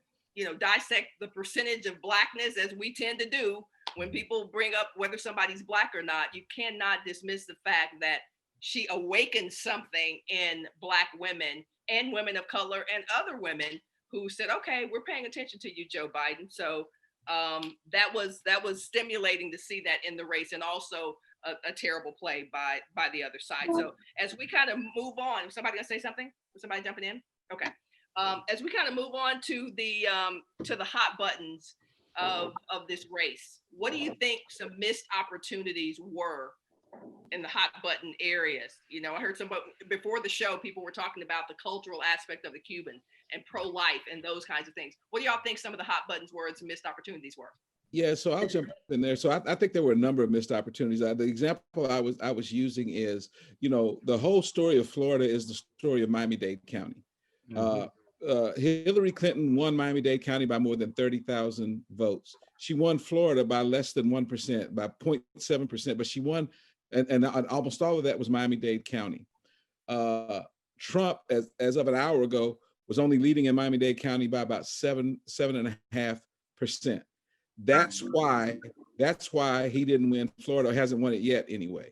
dissect the percentage of Blackness as we tend to do. When people bring up whether somebody's Black or not, you cannot dismiss the fact that she awakened something in Black women and women of color and other women who said, okay, we're paying attention to you, Joe Biden. So that was stimulating to see that in the race, and also a terrible play by the other side. So as we kind of move on, somebody gonna say something? Was somebody jumping in? Okay. As we kind of move on to the hot buttons of this race, what do you think some missed opportunities were in the hot button areas? I heard somebody before the show, people were talking about the cultural aspect of the Cuban and pro-life and those kinds of things. What do y'all think some of the hot buttons were and some missed opportunities were? Yeah, so I'll jump in there. So I think there were a number of missed opportunities. The example I was using is, the whole story of Florida is the story of Miami-Dade County. Mm-hmm. Hillary Clinton won Miami-Dade County by more than 30,000 votes. She won Florida by less than 1%, by 0.7%, but she won, and almost all of that was Miami-Dade County. Trump, as of an hour ago, was only leading in Miami-Dade County by about 7.5%. That's why he didn't win Florida, or hasn't won it yet anyway.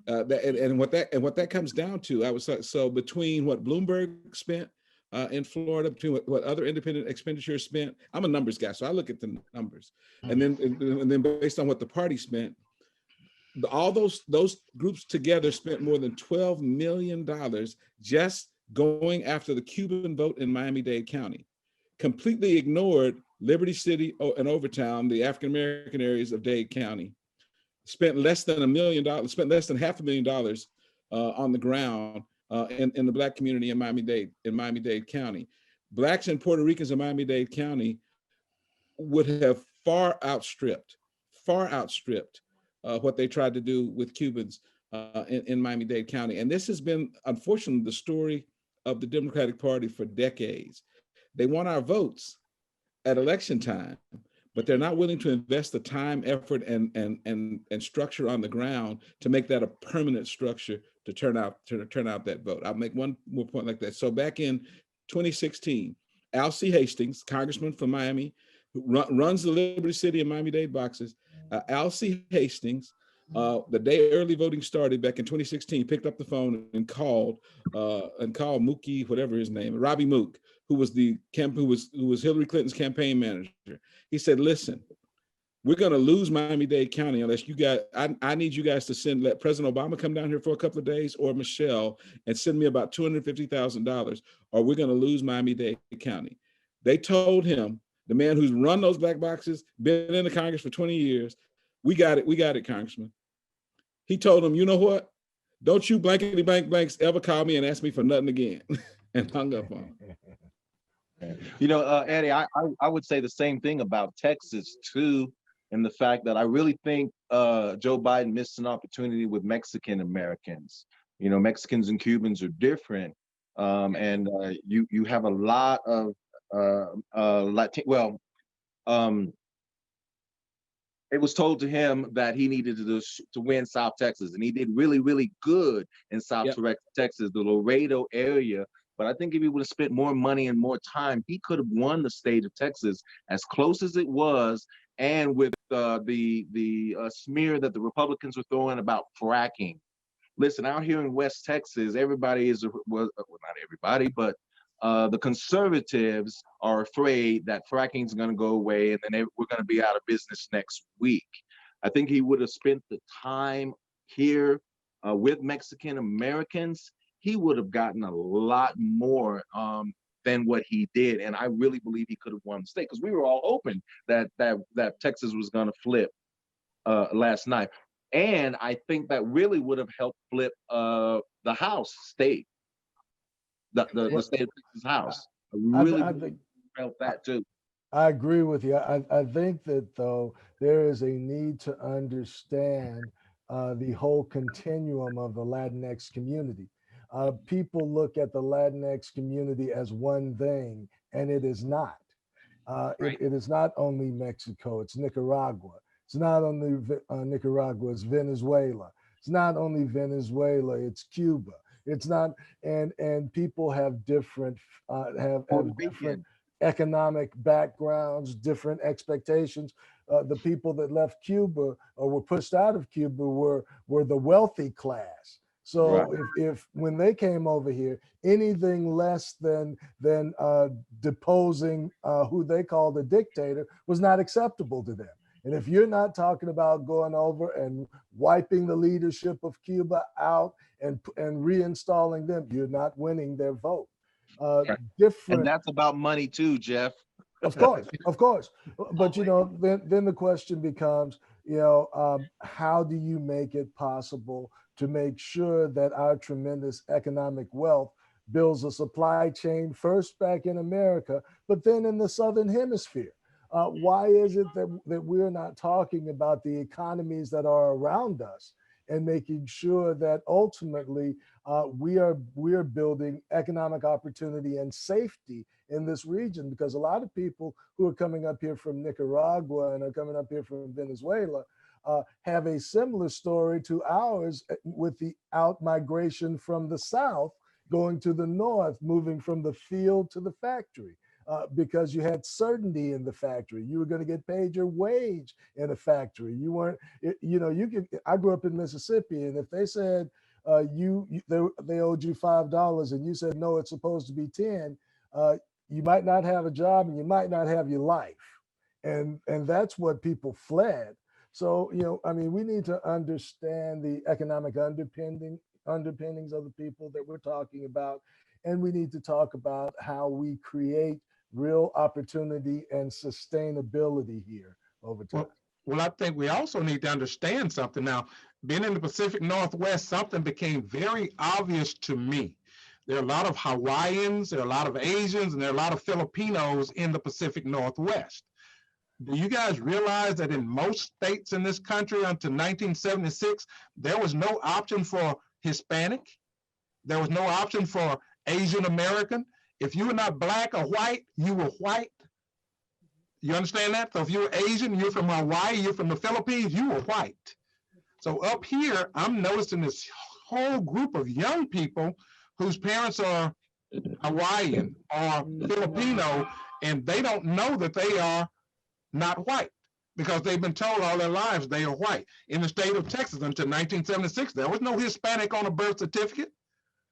And what that comes down to, so between what Bloomberg spent in Florida, between what other independent expenditures spent, I'm a numbers guy, so I look at the numbers, and then based on what the party spent, all those groups together spent more than $12 million just going after the Cuban vote in Miami-Dade County. Completely ignored Liberty City and Overtown, the African-American areas of Dade County. Spent less than $1 million, spent less than $500,000 on the ground in the Black community in Miami-Dade County. Blacks and Puerto Ricans in Miami-Dade County would have far outstripped what they tried to do with Cubans in Miami-Dade County. And this has been, unfortunately, the story of the Democratic Party for decades. They want our votes at election time, but they're not willing to invest the time, effort, and structure on the ground to make that a permanent structure to turn out that vote. I'll make one more point like that. So back in 2016, Al C. Hastings, congressman from Miami, who runs the Liberty City and Miami-Dade boxes, Al C. Hastings, the day early voting started back in 2016, picked up the phone and called Mookie, whatever his name, Robbie Mook, who was Hillary Clinton's campaign manager. He said, "Listen, we're going to lose Miami-Dade County unless you guys. I need you guys to let President Obama come down here for a couple of days, or Michelle, and send me about $250,000, or we're going to lose Miami-Dade County." They told him, the man who's run those black boxes, been in the Congress for 20 years, we got it, Congressman. He told him, you know what? Don't you blankety blanks ever call me and ask me for nothing again, and hung up on him. Eddie, I would say the same thing about Texas too, and the fact that I really think Joe Biden missed an opportunity with Mexican Americans. Mexicans and Cubans are different, and you have a lot of Latin. It was told to him that he needed to win South Texas, and he did really, really good in South Texas, the Laredo area. But I think if he would have spent more money and more time, he could have won the state of Texas as close as it was, and with the smear that the Republicans were throwing about fracking. Listen, out here in West Texas, everybody well, not everybody, but the conservatives are afraid that fracking is going to go away, and then we're going to be out of business next week. I think he would have spent the time here with Mexican Americans. He would have gotten a lot more than what he did. And I really believe he could have won the state, because we were all hoping that Texas was going to flip last night. And I think that really would have helped flip the House state, the state of Texas House. I really think, felt that too. I agree with you. I think that, though, there is a need to understand the whole continuum of the Latinx community. People look at the Latinx community as one thing, and it is not. It is not only Mexico, it's Nicaragua. It's not only Nicaragua, it's Venezuela. It's not only Venezuela, it's Cuba. It's not, and people have different have different economic backgrounds, different expectations. The people that left Cuba or were pushed out of Cuba were the wealthy class. So if when they came over here, anything less than deposing who they called a dictator was not acceptable to them. And if you're not talking about going over and wiping the leadership of Cuba out and reinstalling them, you're not winning their vote. Different. And that's about money too, Jeff. Of course. But then the question becomes, how do you make it possible to make sure that our tremendous economic wealth builds a supply chain first back in America, but then in the Southern Hemisphere? Why is it that we're not talking about the economies that are around us and making sure that ultimately we are building economic opportunity and safety in this region? Because a lot of people who are coming up here from Nicaragua and are coming up here from Venezuela have a similar story to ours, with the out migration from the South going to the North, moving from the field to the factory. Because you had certainty in the factory. You were going to get paid your wage in a factory. You weren't, I grew up in Mississippi, and if they said they owed you $5 and you said, no, it's supposed to be 10, you might not have a job and you might not have your life. And that's what people fled. So, we need to understand the economic underpinnings of the people that we're talking about. And we need to talk about how we create real opportunity and sustainability here over time. Well, I think we also need to understand something. Now, being in the Pacific Northwest, something became very obvious to me. There are a lot of Hawaiians, there are a lot of Asians, and there are a lot of Filipinos in the Pacific Northwest. Do you guys realize that in most states in this country until 1976, there was no option for Hispanic? There was no option for Asian American. If you were not black or white, you were white. You understand that? So if you're Asian, you're from Hawaii, you're from the Philippines, you were white. So up here, I'm noticing this whole group of young people whose parents are Hawaiian or Filipino, and they don't know that they are not white because they've been told all their lives they are white. In the state of Texas until 1976, there was no Hispanic on a birth certificate.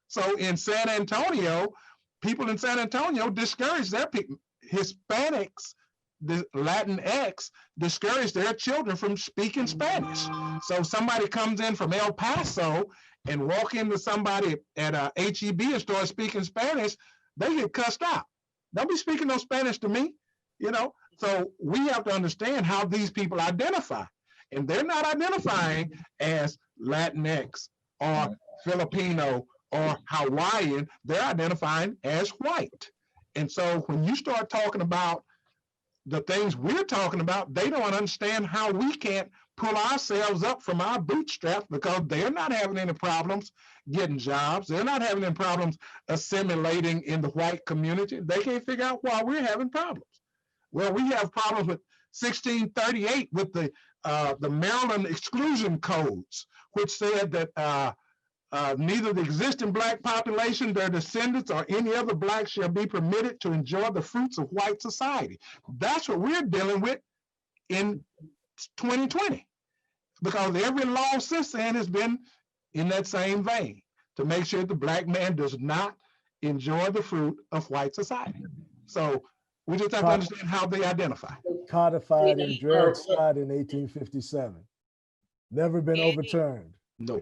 So in San Antonio, people in San Antonio discouraged their people. Hispanics, the Latinx, discouraged their children from speaking Spanish. So somebody comes in from El Paso and walk into somebody at a HEB and start speaking Spanish, they get cussed out. Don't be speaking no Spanish to me, So we have to understand how these people identify. And they're not identifying as Latinx or Filipino or Hawaiian, they're identifying as white. And so when you start talking about the things we're talking about, they don't understand how we can't pull ourselves up from our bootstraps because they're not having any problems getting jobs. They're not having any problems assimilating in the white community. They can't figure out why we're having problems. Well, we have problems with 1638 with the Maryland exclusion codes, which said that neither the existing black population, their descendants, or any other black shall be permitted to enjoy the fruits of white society. That's what we're dealing with in 2020, because every law since then has been in that same vein to make sure the black man does not enjoy the fruit of white society. So we just have to understand how they identify. Codified in Dred Scott in 1857. Never been overturned. No.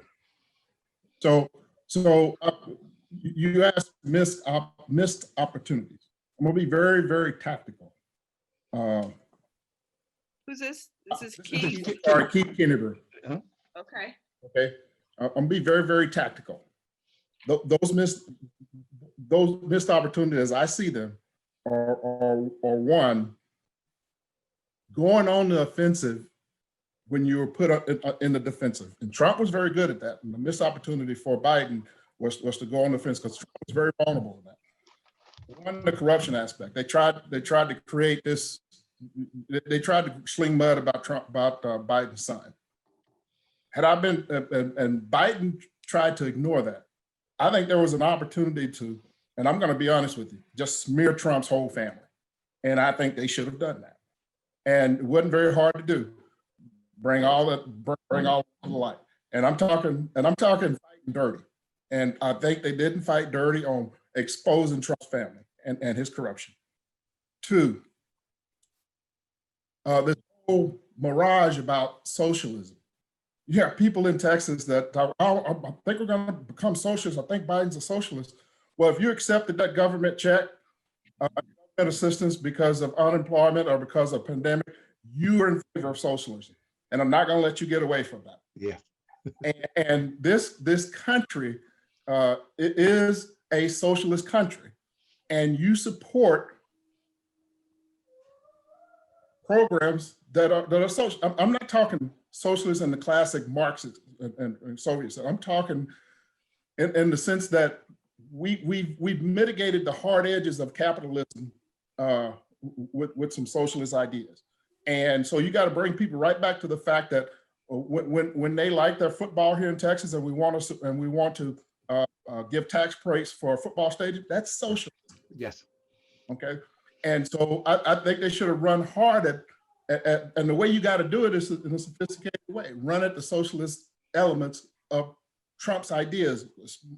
So you asked missed opportunities. I'm gonna be very, very tactical. Who's this? This is Keith. Keith Kennedy. Okay. Okay, I'm gonna be very, very tactical. Those missed opportunities, as I see them, are one, going on the offensive when you were put in the defensive. And Trump was very good at that. And the missed opportunity for Biden was to go on the offense because Trump was very vulnerable in that. One, the corruption aspect. They tried to create this. They tried to sling mud about Biden's son. Had I been, and Biden tried to ignore that. I think there was an opportunity to, and I'm going to be honest with you, just smear Trump's whole family. And I think they should have done that. And it wasn't very hard to do. Bring all to the light. And I'm talking fighting dirty. And I think they didn't fight dirty on exposing Trump's family and his corruption. Two, this whole mirage about socialism. You have people in Texas that talk, oh, I think we're going to become socialists. I think Biden's a socialist. Well, if you accepted that government check, government assistance because of unemployment or because of pandemic, you are in favor of socialism. And I'm not going to let you get away from that. Yeah. and this country it is a socialist country, and you support programs that are social. I'm not talking socialists in the classic Marxist and Soviet. I'm talking in the sense that we've mitigated the hard edges of capitalism with some socialist ideas. And so you got to bring people right back to the fact that when they like their football here in Texas, and we want to give tax breaks for a football stadium, that's socialism. Yes. Okay. And so I think they should have run hard and the way you got to do it is in a sophisticated way. Run at the socialist elements of Trump's ideas,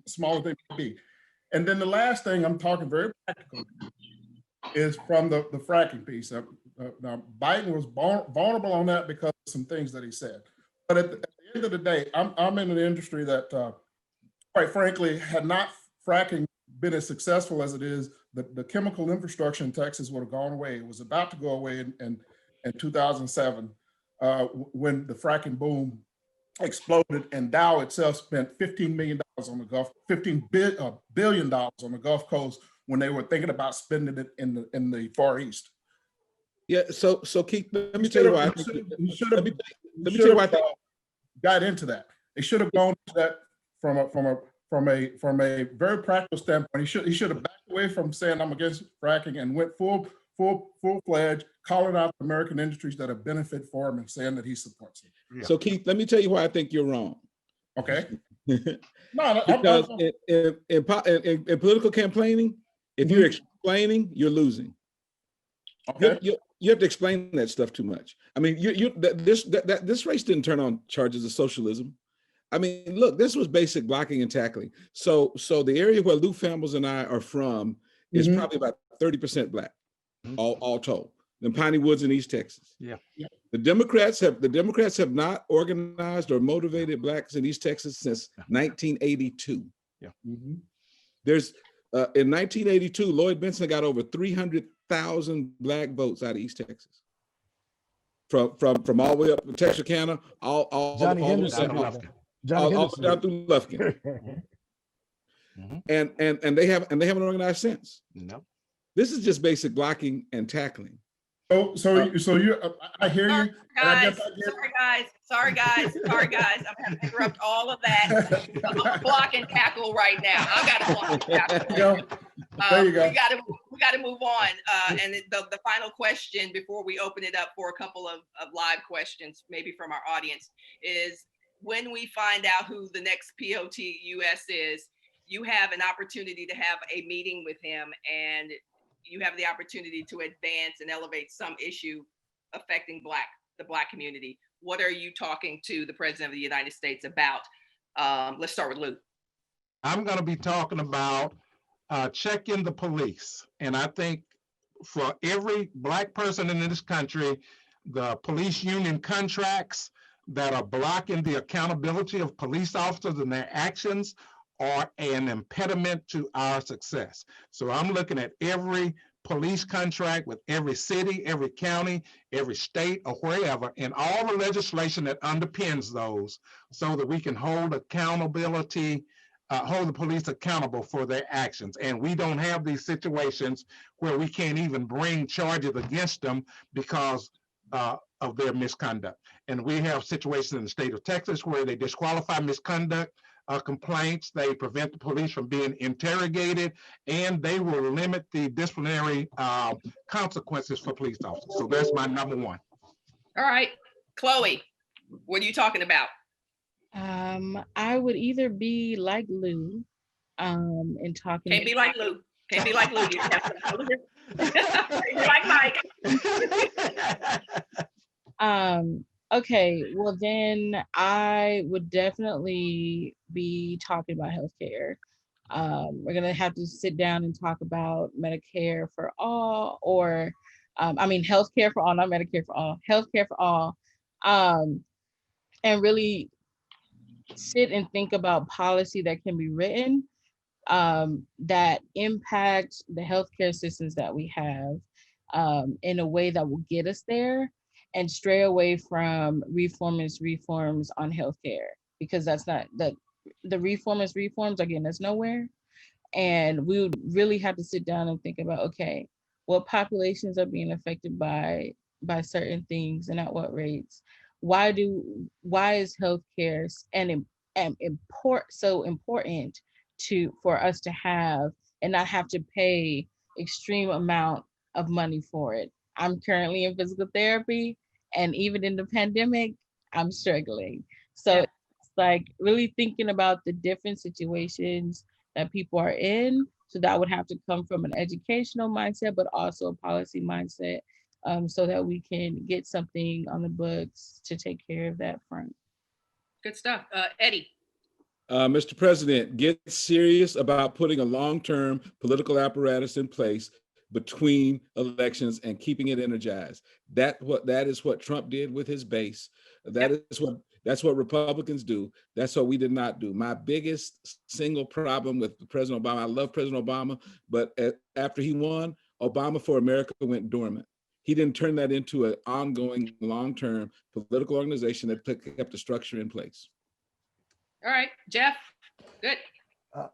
smaller they may be. And then the last thing, I'm talking very practical, is from the fracking piece. Now, Biden was vulnerable on that because of some things that he said. But at the end of the day, I'm in an industry that, quite frankly, had not fracking been as successful as it is, the chemical infrastructure in Texas would have gone away. It was about to go away in 2007 when the fracking boom exploded, and Dow itself spent $15 billion on the Gulf Coast when they were thinking about spending it in the Far East. Yeah. So Keith, let me tell you why. Let me tell you why I think got into that. They should have gone to that from a very practical standpoint. He should have backed away from saying I'm against fracking and went full-fledged, calling out the American industries that have benefit for him and saying that he supports it. Yeah. So Keith, let me tell you why I think you're wrong. Okay. Because in political campaigning, if you're explaining, you're losing. Okay. You have to explain that stuff too much. I mean, this race didn't turn on charges of socialism. I mean, look, this was basic blocking and tackling. So the area where Llew Fambles and I are from is probably about 30% Black, all told. The Piney Woods in East Texas. Yeah. The Democrats have not organized or motivated Blacks in East Texas since 1982. Yeah. There's in 1982, Lloyd Bentsen got over 300,000 Black votes out of East Texas. From all the way up to Texarkana, all down through Lufkin. And they haven't organized since. No. This is just basic blocking and tackling. So you, I hear you. Sorry guys. I'm gonna interrupt all of that. Block and tackle right now. I got to block and tackle. There you go. We got to move on. And the final question before we open it up for a couple of live questions, maybe from our audience, is when we find out who the next POTUS is, you have an opportunity to have a meeting with him, and you have the opportunity to advance and elevate some issue affecting the Black community. What are you talking to the President of the United States about? Let's start with Llew. I'm going to be talking about checking the police. And I think for every Black person in this country, the police union contracts that are blocking the accountability of police officers and their actions are an impediment to our success. So I'm looking at every police contract with every city, every county, every state, or wherever, and all the legislation that underpins those, so that we can hold accountability, hold the police accountable for their actions. And we don't have these situations where we can't even bring charges against them because of their misconduct. And we have situations in the state of Texas where they disqualify misconduct complaints, they prevent the police from being interrogated, and they will limit the disciplinary consequences for police officers. So that's my number one. All right, Chloe, what are you talking about? I would either be like Llew, and talking. Can't be like Llew. Can't be like Llew. You have to Can't be like Mike. Okay, well then I would definitely be talking about healthcare. We're gonna have to sit down and talk about Medicare for all, or I mean healthcare for all, not Medicare for all, healthcare for all, and really sit and think about policy that can be written that impact the healthcare systems that we have in a way that will get us there, and stray away from reformist reforms on healthcare, because that's not the reformist reforms are getting us nowhere. And we would really have to sit down and think about, okay, what populations are being affected by certain things and at what rates? Why is healthcare so important for us to have and not have to pay extreme amount of money for it? I'm currently in physical therapy, and even in the pandemic, I'm struggling. So Yeah. it's like really thinking about the different situations that people are in. So that would have to come from an educational mindset, but also a policy mindset, so that we can get something on the books to take care of that front. Good stuff. Eddie. Mr. President, get serious about putting a long-term political apparatus in place between elections and keeping it energized. That is what Trump did with his base. That's what Republicans do. That's what we did not do. My biggest single problem with President Obama, I love President Obama, but after he won, Obama for America went dormant. He didn't turn that into an ongoing, long-term political organization that kept the structure in place. All right, Jeff. Good.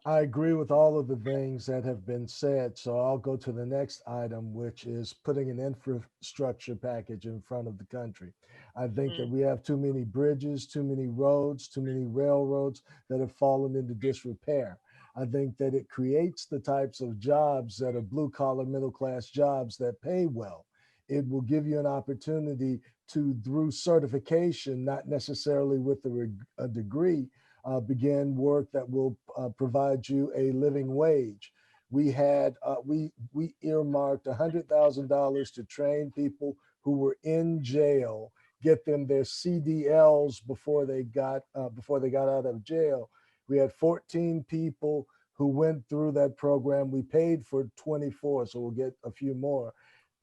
I agree with all of the things that have been said. So I'll go to the next item, which is putting an infrastructure package in front of the country. I think that we have too many bridges, too many roads, too many railroads that have fallen into disrepair. I think that it creates the types of jobs that are blue collar, middle class jobs that pay well. It will give you an opportunity to, through certification, not necessarily with a degree, begin work that will provide you a living wage. We earmarked $100,000 to train people who were in jail, get them their CDLs before they got out of jail. We had 14 people who went through that program. We paid for 24, so we'll get a few more.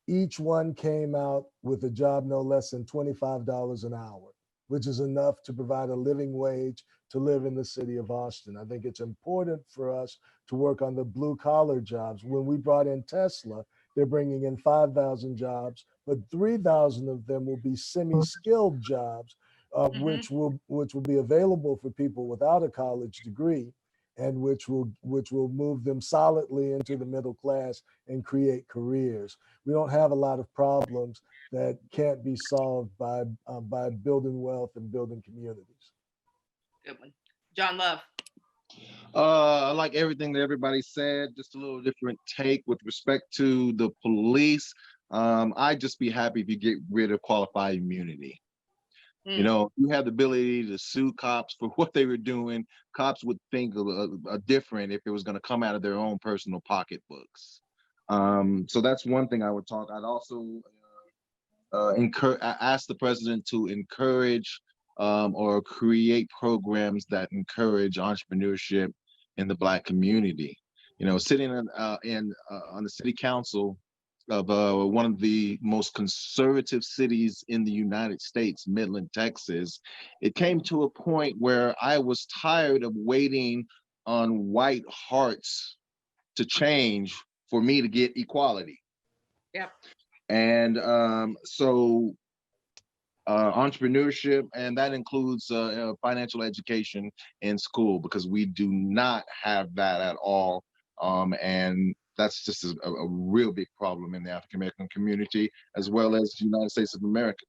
Each one came out with a job no less than $25 an hour, which is enough to provide a living wage to live in the city of Austin. I think it's important for us to work on the blue collar jobs. When we brought in Tesla, they're bringing in 5,000 jobs, but 3,000 of them will be semi-skilled jobs, which will be available for people without a college degree, and which will move them solidly into the middle class and create careers. We don't have a lot of problems that can't be solved by building wealth and building communities. Good one. John Love. I like everything that everybody said, just a little different take with respect to the police. I'd just be happy if you get rid of qualified immunity. You know, you have the ability to sue cops for what they were doing. Cops would think different if it was going to come out of their own personal pocketbooks. So that's one thing I would talk. I'd also ask the president to encourage or create programs that encourage entrepreneurship in the Black community. You know, sitting on the city council of one of the most conservative cities in the United States, Midland, Texas, it came to a point where I was tired of waiting on white hearts to change for me to get equality. Yep. And so entrepreneurship, and that includes financial education in school, because we do not have that at all. And that's just a real big problem in the African American community, as well as the United States of America.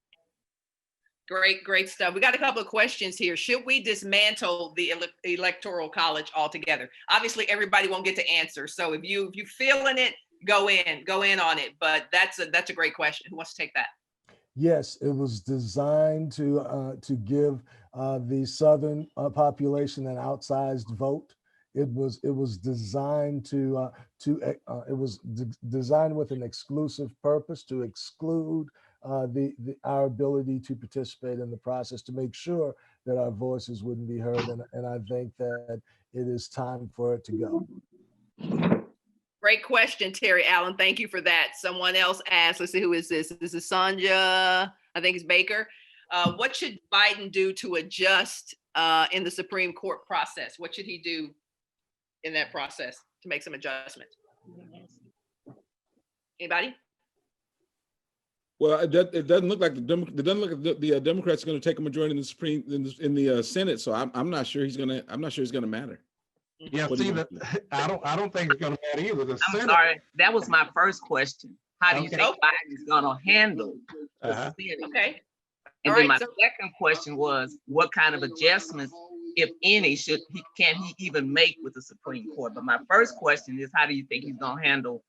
Great stuff. We got a couple of questions here. Should we dismantle the electoral college altogether? Obviously, everybody won't get to answer. So if you feeling it, go in on it. But that's a great question. Who wants to take that? Yes, it was designed to give the Southern population an outsized vote. It was designed designed with an exclusive purpose to exclude our ability to participate in the process, to make sure that our voices wouldn't be heard. And I think that it is time for it to go. Great question, Terry Allen. Thank you for that. Someone else asked, let's see, who is this? This is Sanja, I think it's Baker. What should Biden do to adjust in the Supreme Court process? What should he do in that process to make some adjustments? Anybody? Well, it doesn't look like the Democrats are going to take a majority in the Senate. So I'm not sure he's going to matter. Yeah, see, I don't think it's going to matter either. I'm sorry, that was my first question. How do you think Biden's going to handle the Senate? Okay. And then my second question was, what kind of adjustments, if any, can he even make with the Supreme Court? But my first question is, how do you think he's going to handle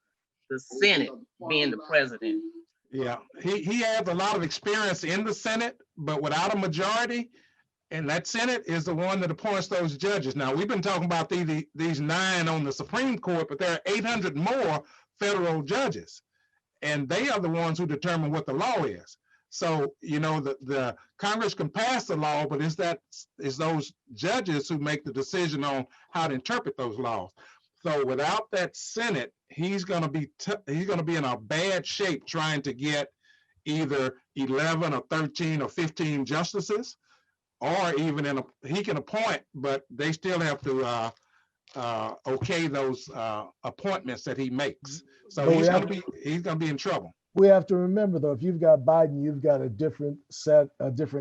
the Senate being the president? Yeah, he has a lot of experience in the Senate, but without a majority, and that Senate is the one that appoints those judges. Now, we've been talking about these 9 on the Supreme Court, but there are 800 more federal judges, and they are the ones who determine what the law is. So, you know, the Congress can pass the law, but it's those judges who make the decision on how to interpret those laws. So without that Senate, he's going to be in a bad shape trying to get either 11 or 13 or 15 justices, or even he can appoint, but they still have to okay those appointments that he makes. So he's going to be in trouble. We have to remember, though, if you've got Biden, you've got a different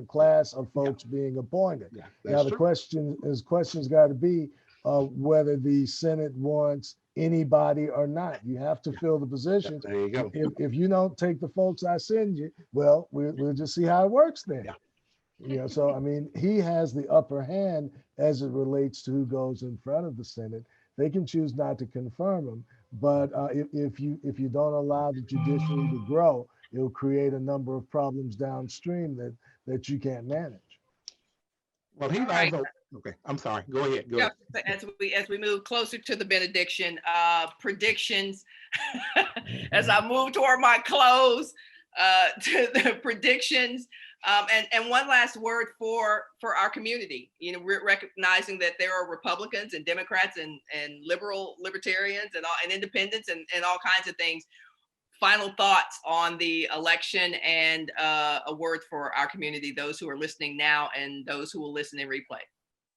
class of folks being appointed. Yeah, now the question's got to be whether the Senate wants anybody or not. You have to fill the positions. There you go. If you don't take the folks I send you, well, we'll just see how it works then. Yeah. You know, so I mean, he has the upper hand as it relates to who goes in front of the Senate. They can choose not to confirm him, but if you don't allow the judiciary to grow, it'll create a number of problems downstream that you can't manage. Well, okay. I'm sorry. Go ahead. Go ahead. As we move closer to the benediction, predictions. As I move toward my close, to the predictions. And one last word for our community. You know, we're recognizing that there are Republicans and Democrats and libertarians and independents and all kinds of things. Final thoughts on the election and a word for our community, those who are listening now and those who will listen in replay.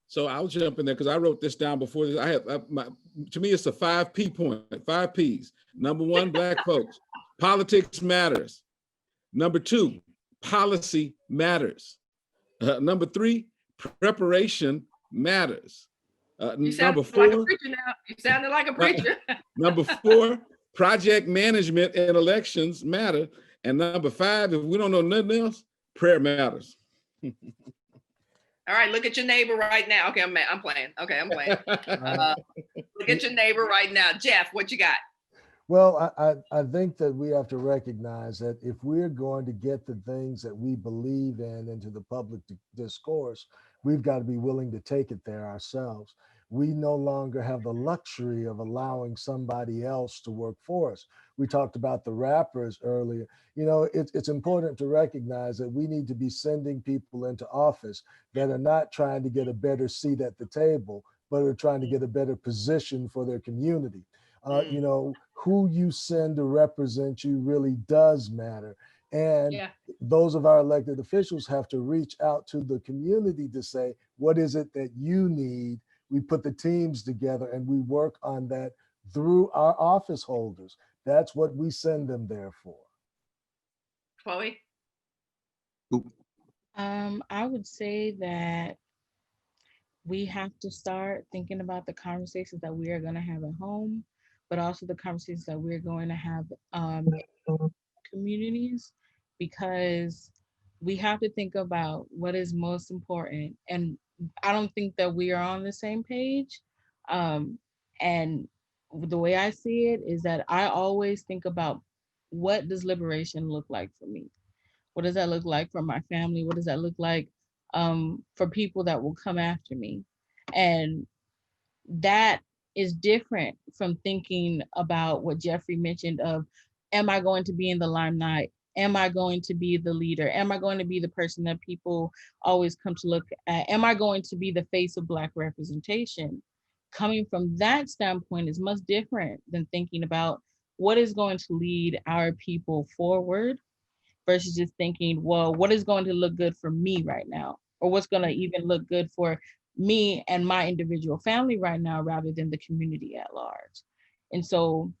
So I'll jump in there because I wrote this down before this. To me, it's a 5P point, 5 Ps. Number 1, Black folks. Politics matters. Number 2, policy matters. Number 3, preparation matters. Number 4, like a preacher now. You sounded like a preacher. Number 4, project management and elections matter. And number 5, if we don't know nothing else, prayer matters. All right, look at your neighbor right now. Okay, I'm playing. Okay, I'm playing. Look at your neighbor right now. Jeff, what you got? Well, I think that we have to recognize that if we're going to get the things that we believe in into the public discourse, we've got to be willing to take it there ourselves. We no longer have the luxury of allowing somebody else to work for us. We talked about the rappers earlier. You know, it's important to recognize that we need to be sending people into office that are not trying to get a better seat at the table, but are trying to get a better position for their community. You know, who you send to represent you really does matter. And those of our elected officials have to reach out to the community to say, what is it that you need? we put the teams together and we work on that through our office holders. That's what we send them there for. Chloe? I would say that we have to start thinking about the conversations that we are going to have at home, but also the conversations that we're going to have in communities, because we have to think about what is most important. And I don't think that we are on the same page. And the way I see it is that I always think about, what does liberation look like for me? What does that look like for my family? What does that look like for people that will come after me? And that is different from thinking about what Jeffrey mentioned of, am I going to be in the limelight? Am I going to be the leader? Am I going to be the person that people always come to look at? Am I going to be the face of Black representation? Coming from that standpoint is much different than thinking about what is going to lead our people forward, versus just thinking, well, what is going to look good for me right now? Or what's going to even look good for me and my individual family right now, rather than the community at large. And so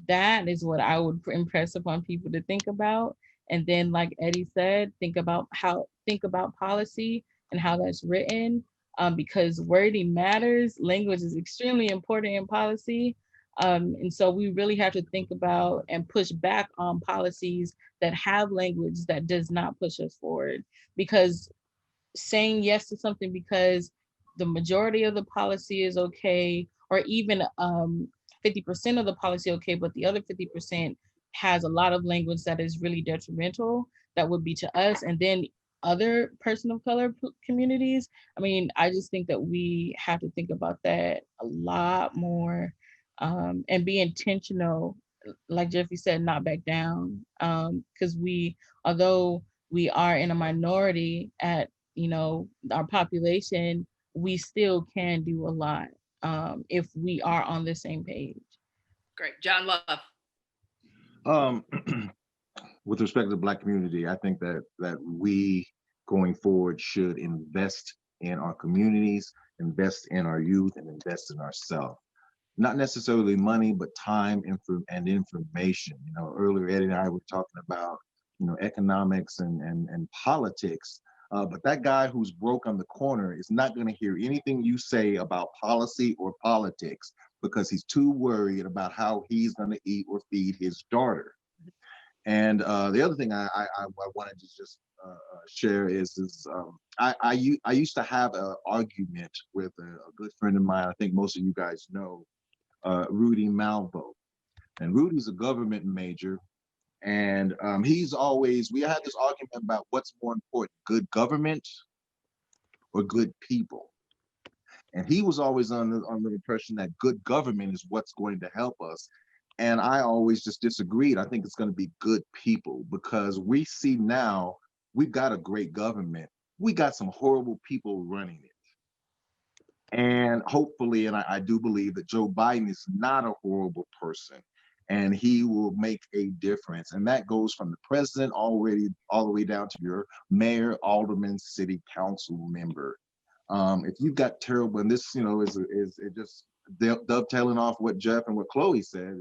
that is what I would impress upon people to think about. And then, like Eddie said, think about policy and how that's written, because wording matters. Language is extremely important in policy. And so we really have to think about and push back on policies that have language that does not push us forward. Because saying yes to something because the majority of the policy is okay, or even 50% of the policy okay, but the other 50% has a lot of language that is really detrimental, that would be to us and then other person of color communities. I mean, I just think that we have to think about that a lot more, and be intentional, like Jeffrey said, not back down, because although we are in a minority at our population, we still can do a lot, if we are on the same page. Great. John Love. With respect to the Black community, I think that we going forward should invest in our communities, invest in our youth, and invest in ourselves. Not necessarily money, but time and information. Earlier Eddie and I were talking about economics and politics. But that guy who's broke on the corner is not going to hear anything you say about policy or politics, because he's too worried about how he's going to eat or feed his daughter. And the other thing I wanted to just share is I used to have an argument with a good friend of mine. I think most of you guys know Rudy Malvo. And Rudy's a government major. And we had this argument about what's more important, good government or good people. And he was always under the impression that good government is what's going to help us. And I always just disagreed. I think it's going to be good people, because we see now we've got a great government. We got some horrible people running it. And hopefully, and I do believe that Joe Biden is not a horrible person, and he will make a difference. And that goes from the president all the way down to your mayor, alderman, city council member. If you've got terrible, and this, is just dovetailing off what Jeff and what Chloe said,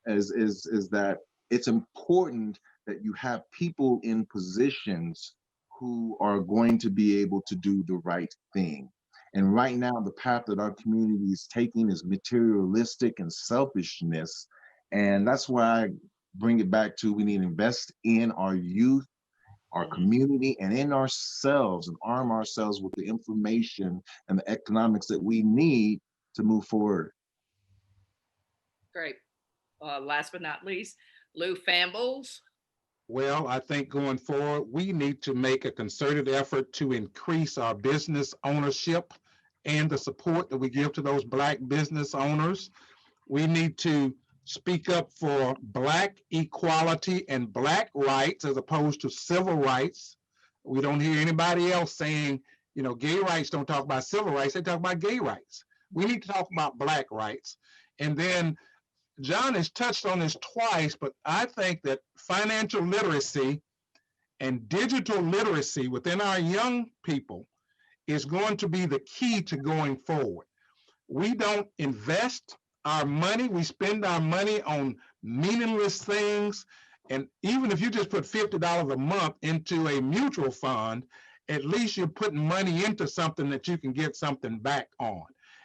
is that it's important that you have people in positions who are going to be able to do the right thing. And right now, the path that our community is taking is materialistic and selfishness. And that's why I bring it back to, we need to invest in our youth, our community, and in ourselves, and arm ourselves with the information and the economics that we need to move forward. Great. Last but not least, Llew Fambles. Well, I think going forward, we need to make a concerted effort to increase our business ownership and the support that we give to those Black business owners. We need to speak up for Black equality and Black rights as opposed to civil rights. We don't hear anybody else saying, gay rights don't talk about civil rights, they talk about gay rights. We need to talk about Black rights. And then John has touched on this twice, but I think that financial literacy and digital literacy within our young people is going to be the key to going forward. we don't invest our money. We spend our money on meaningless things. And even if you just put $50 a month into a mutual fund, at least you're putting money into something that you can get something back on.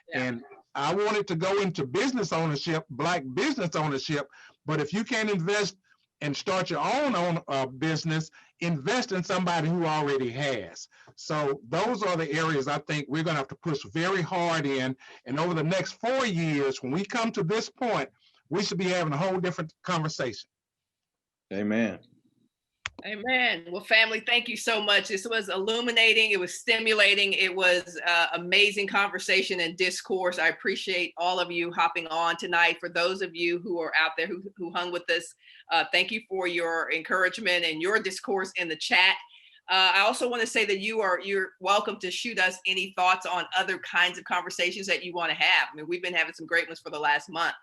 Yeah. And I wanted to go into business ownership, Black business ownership, but if you can't invest and start your own business, invest in somebody who already has. So those are the areas I think we're going to have to push very hard in. And over the next 4 years, when we come to this point, we should be having a whole different conversation. Amen. Amen. Well, family, thank you so much. This was illuminating. It was stimulating. It was amazing conversation and discourse. I appreciate all of you hopping on tonight. For those of you who are out there who hung with us, thank you for your encouragement and your discourse in the chat. I also want to say that you're welcome to shoot us any thoughts on other kinds of conversations that you want to have. I mean, we've been having some great ones for the last month.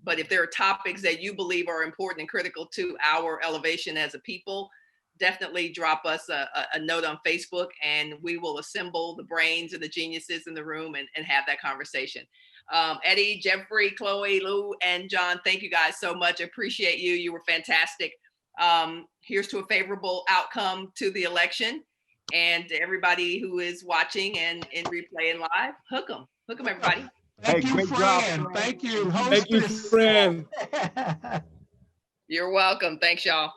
But if there are topics that you believe are important and critical to our elevation as a people, definitely drop us a note on Facebook, and we will assemble the brains and the geniuses in the room and have that conversation. Eddie, Jeffrey, Chloe, Lou, and John, thank you guys so much. I appreciate you. You were fantastic. Here's to a favorable outcome to the election. And everybody who is watching and in replay and live, hook them, everybody. Thank Hey, you, great Fran. job. Thank you, Thank you, hostess. Fran. You're welcome. Thanks, y'all.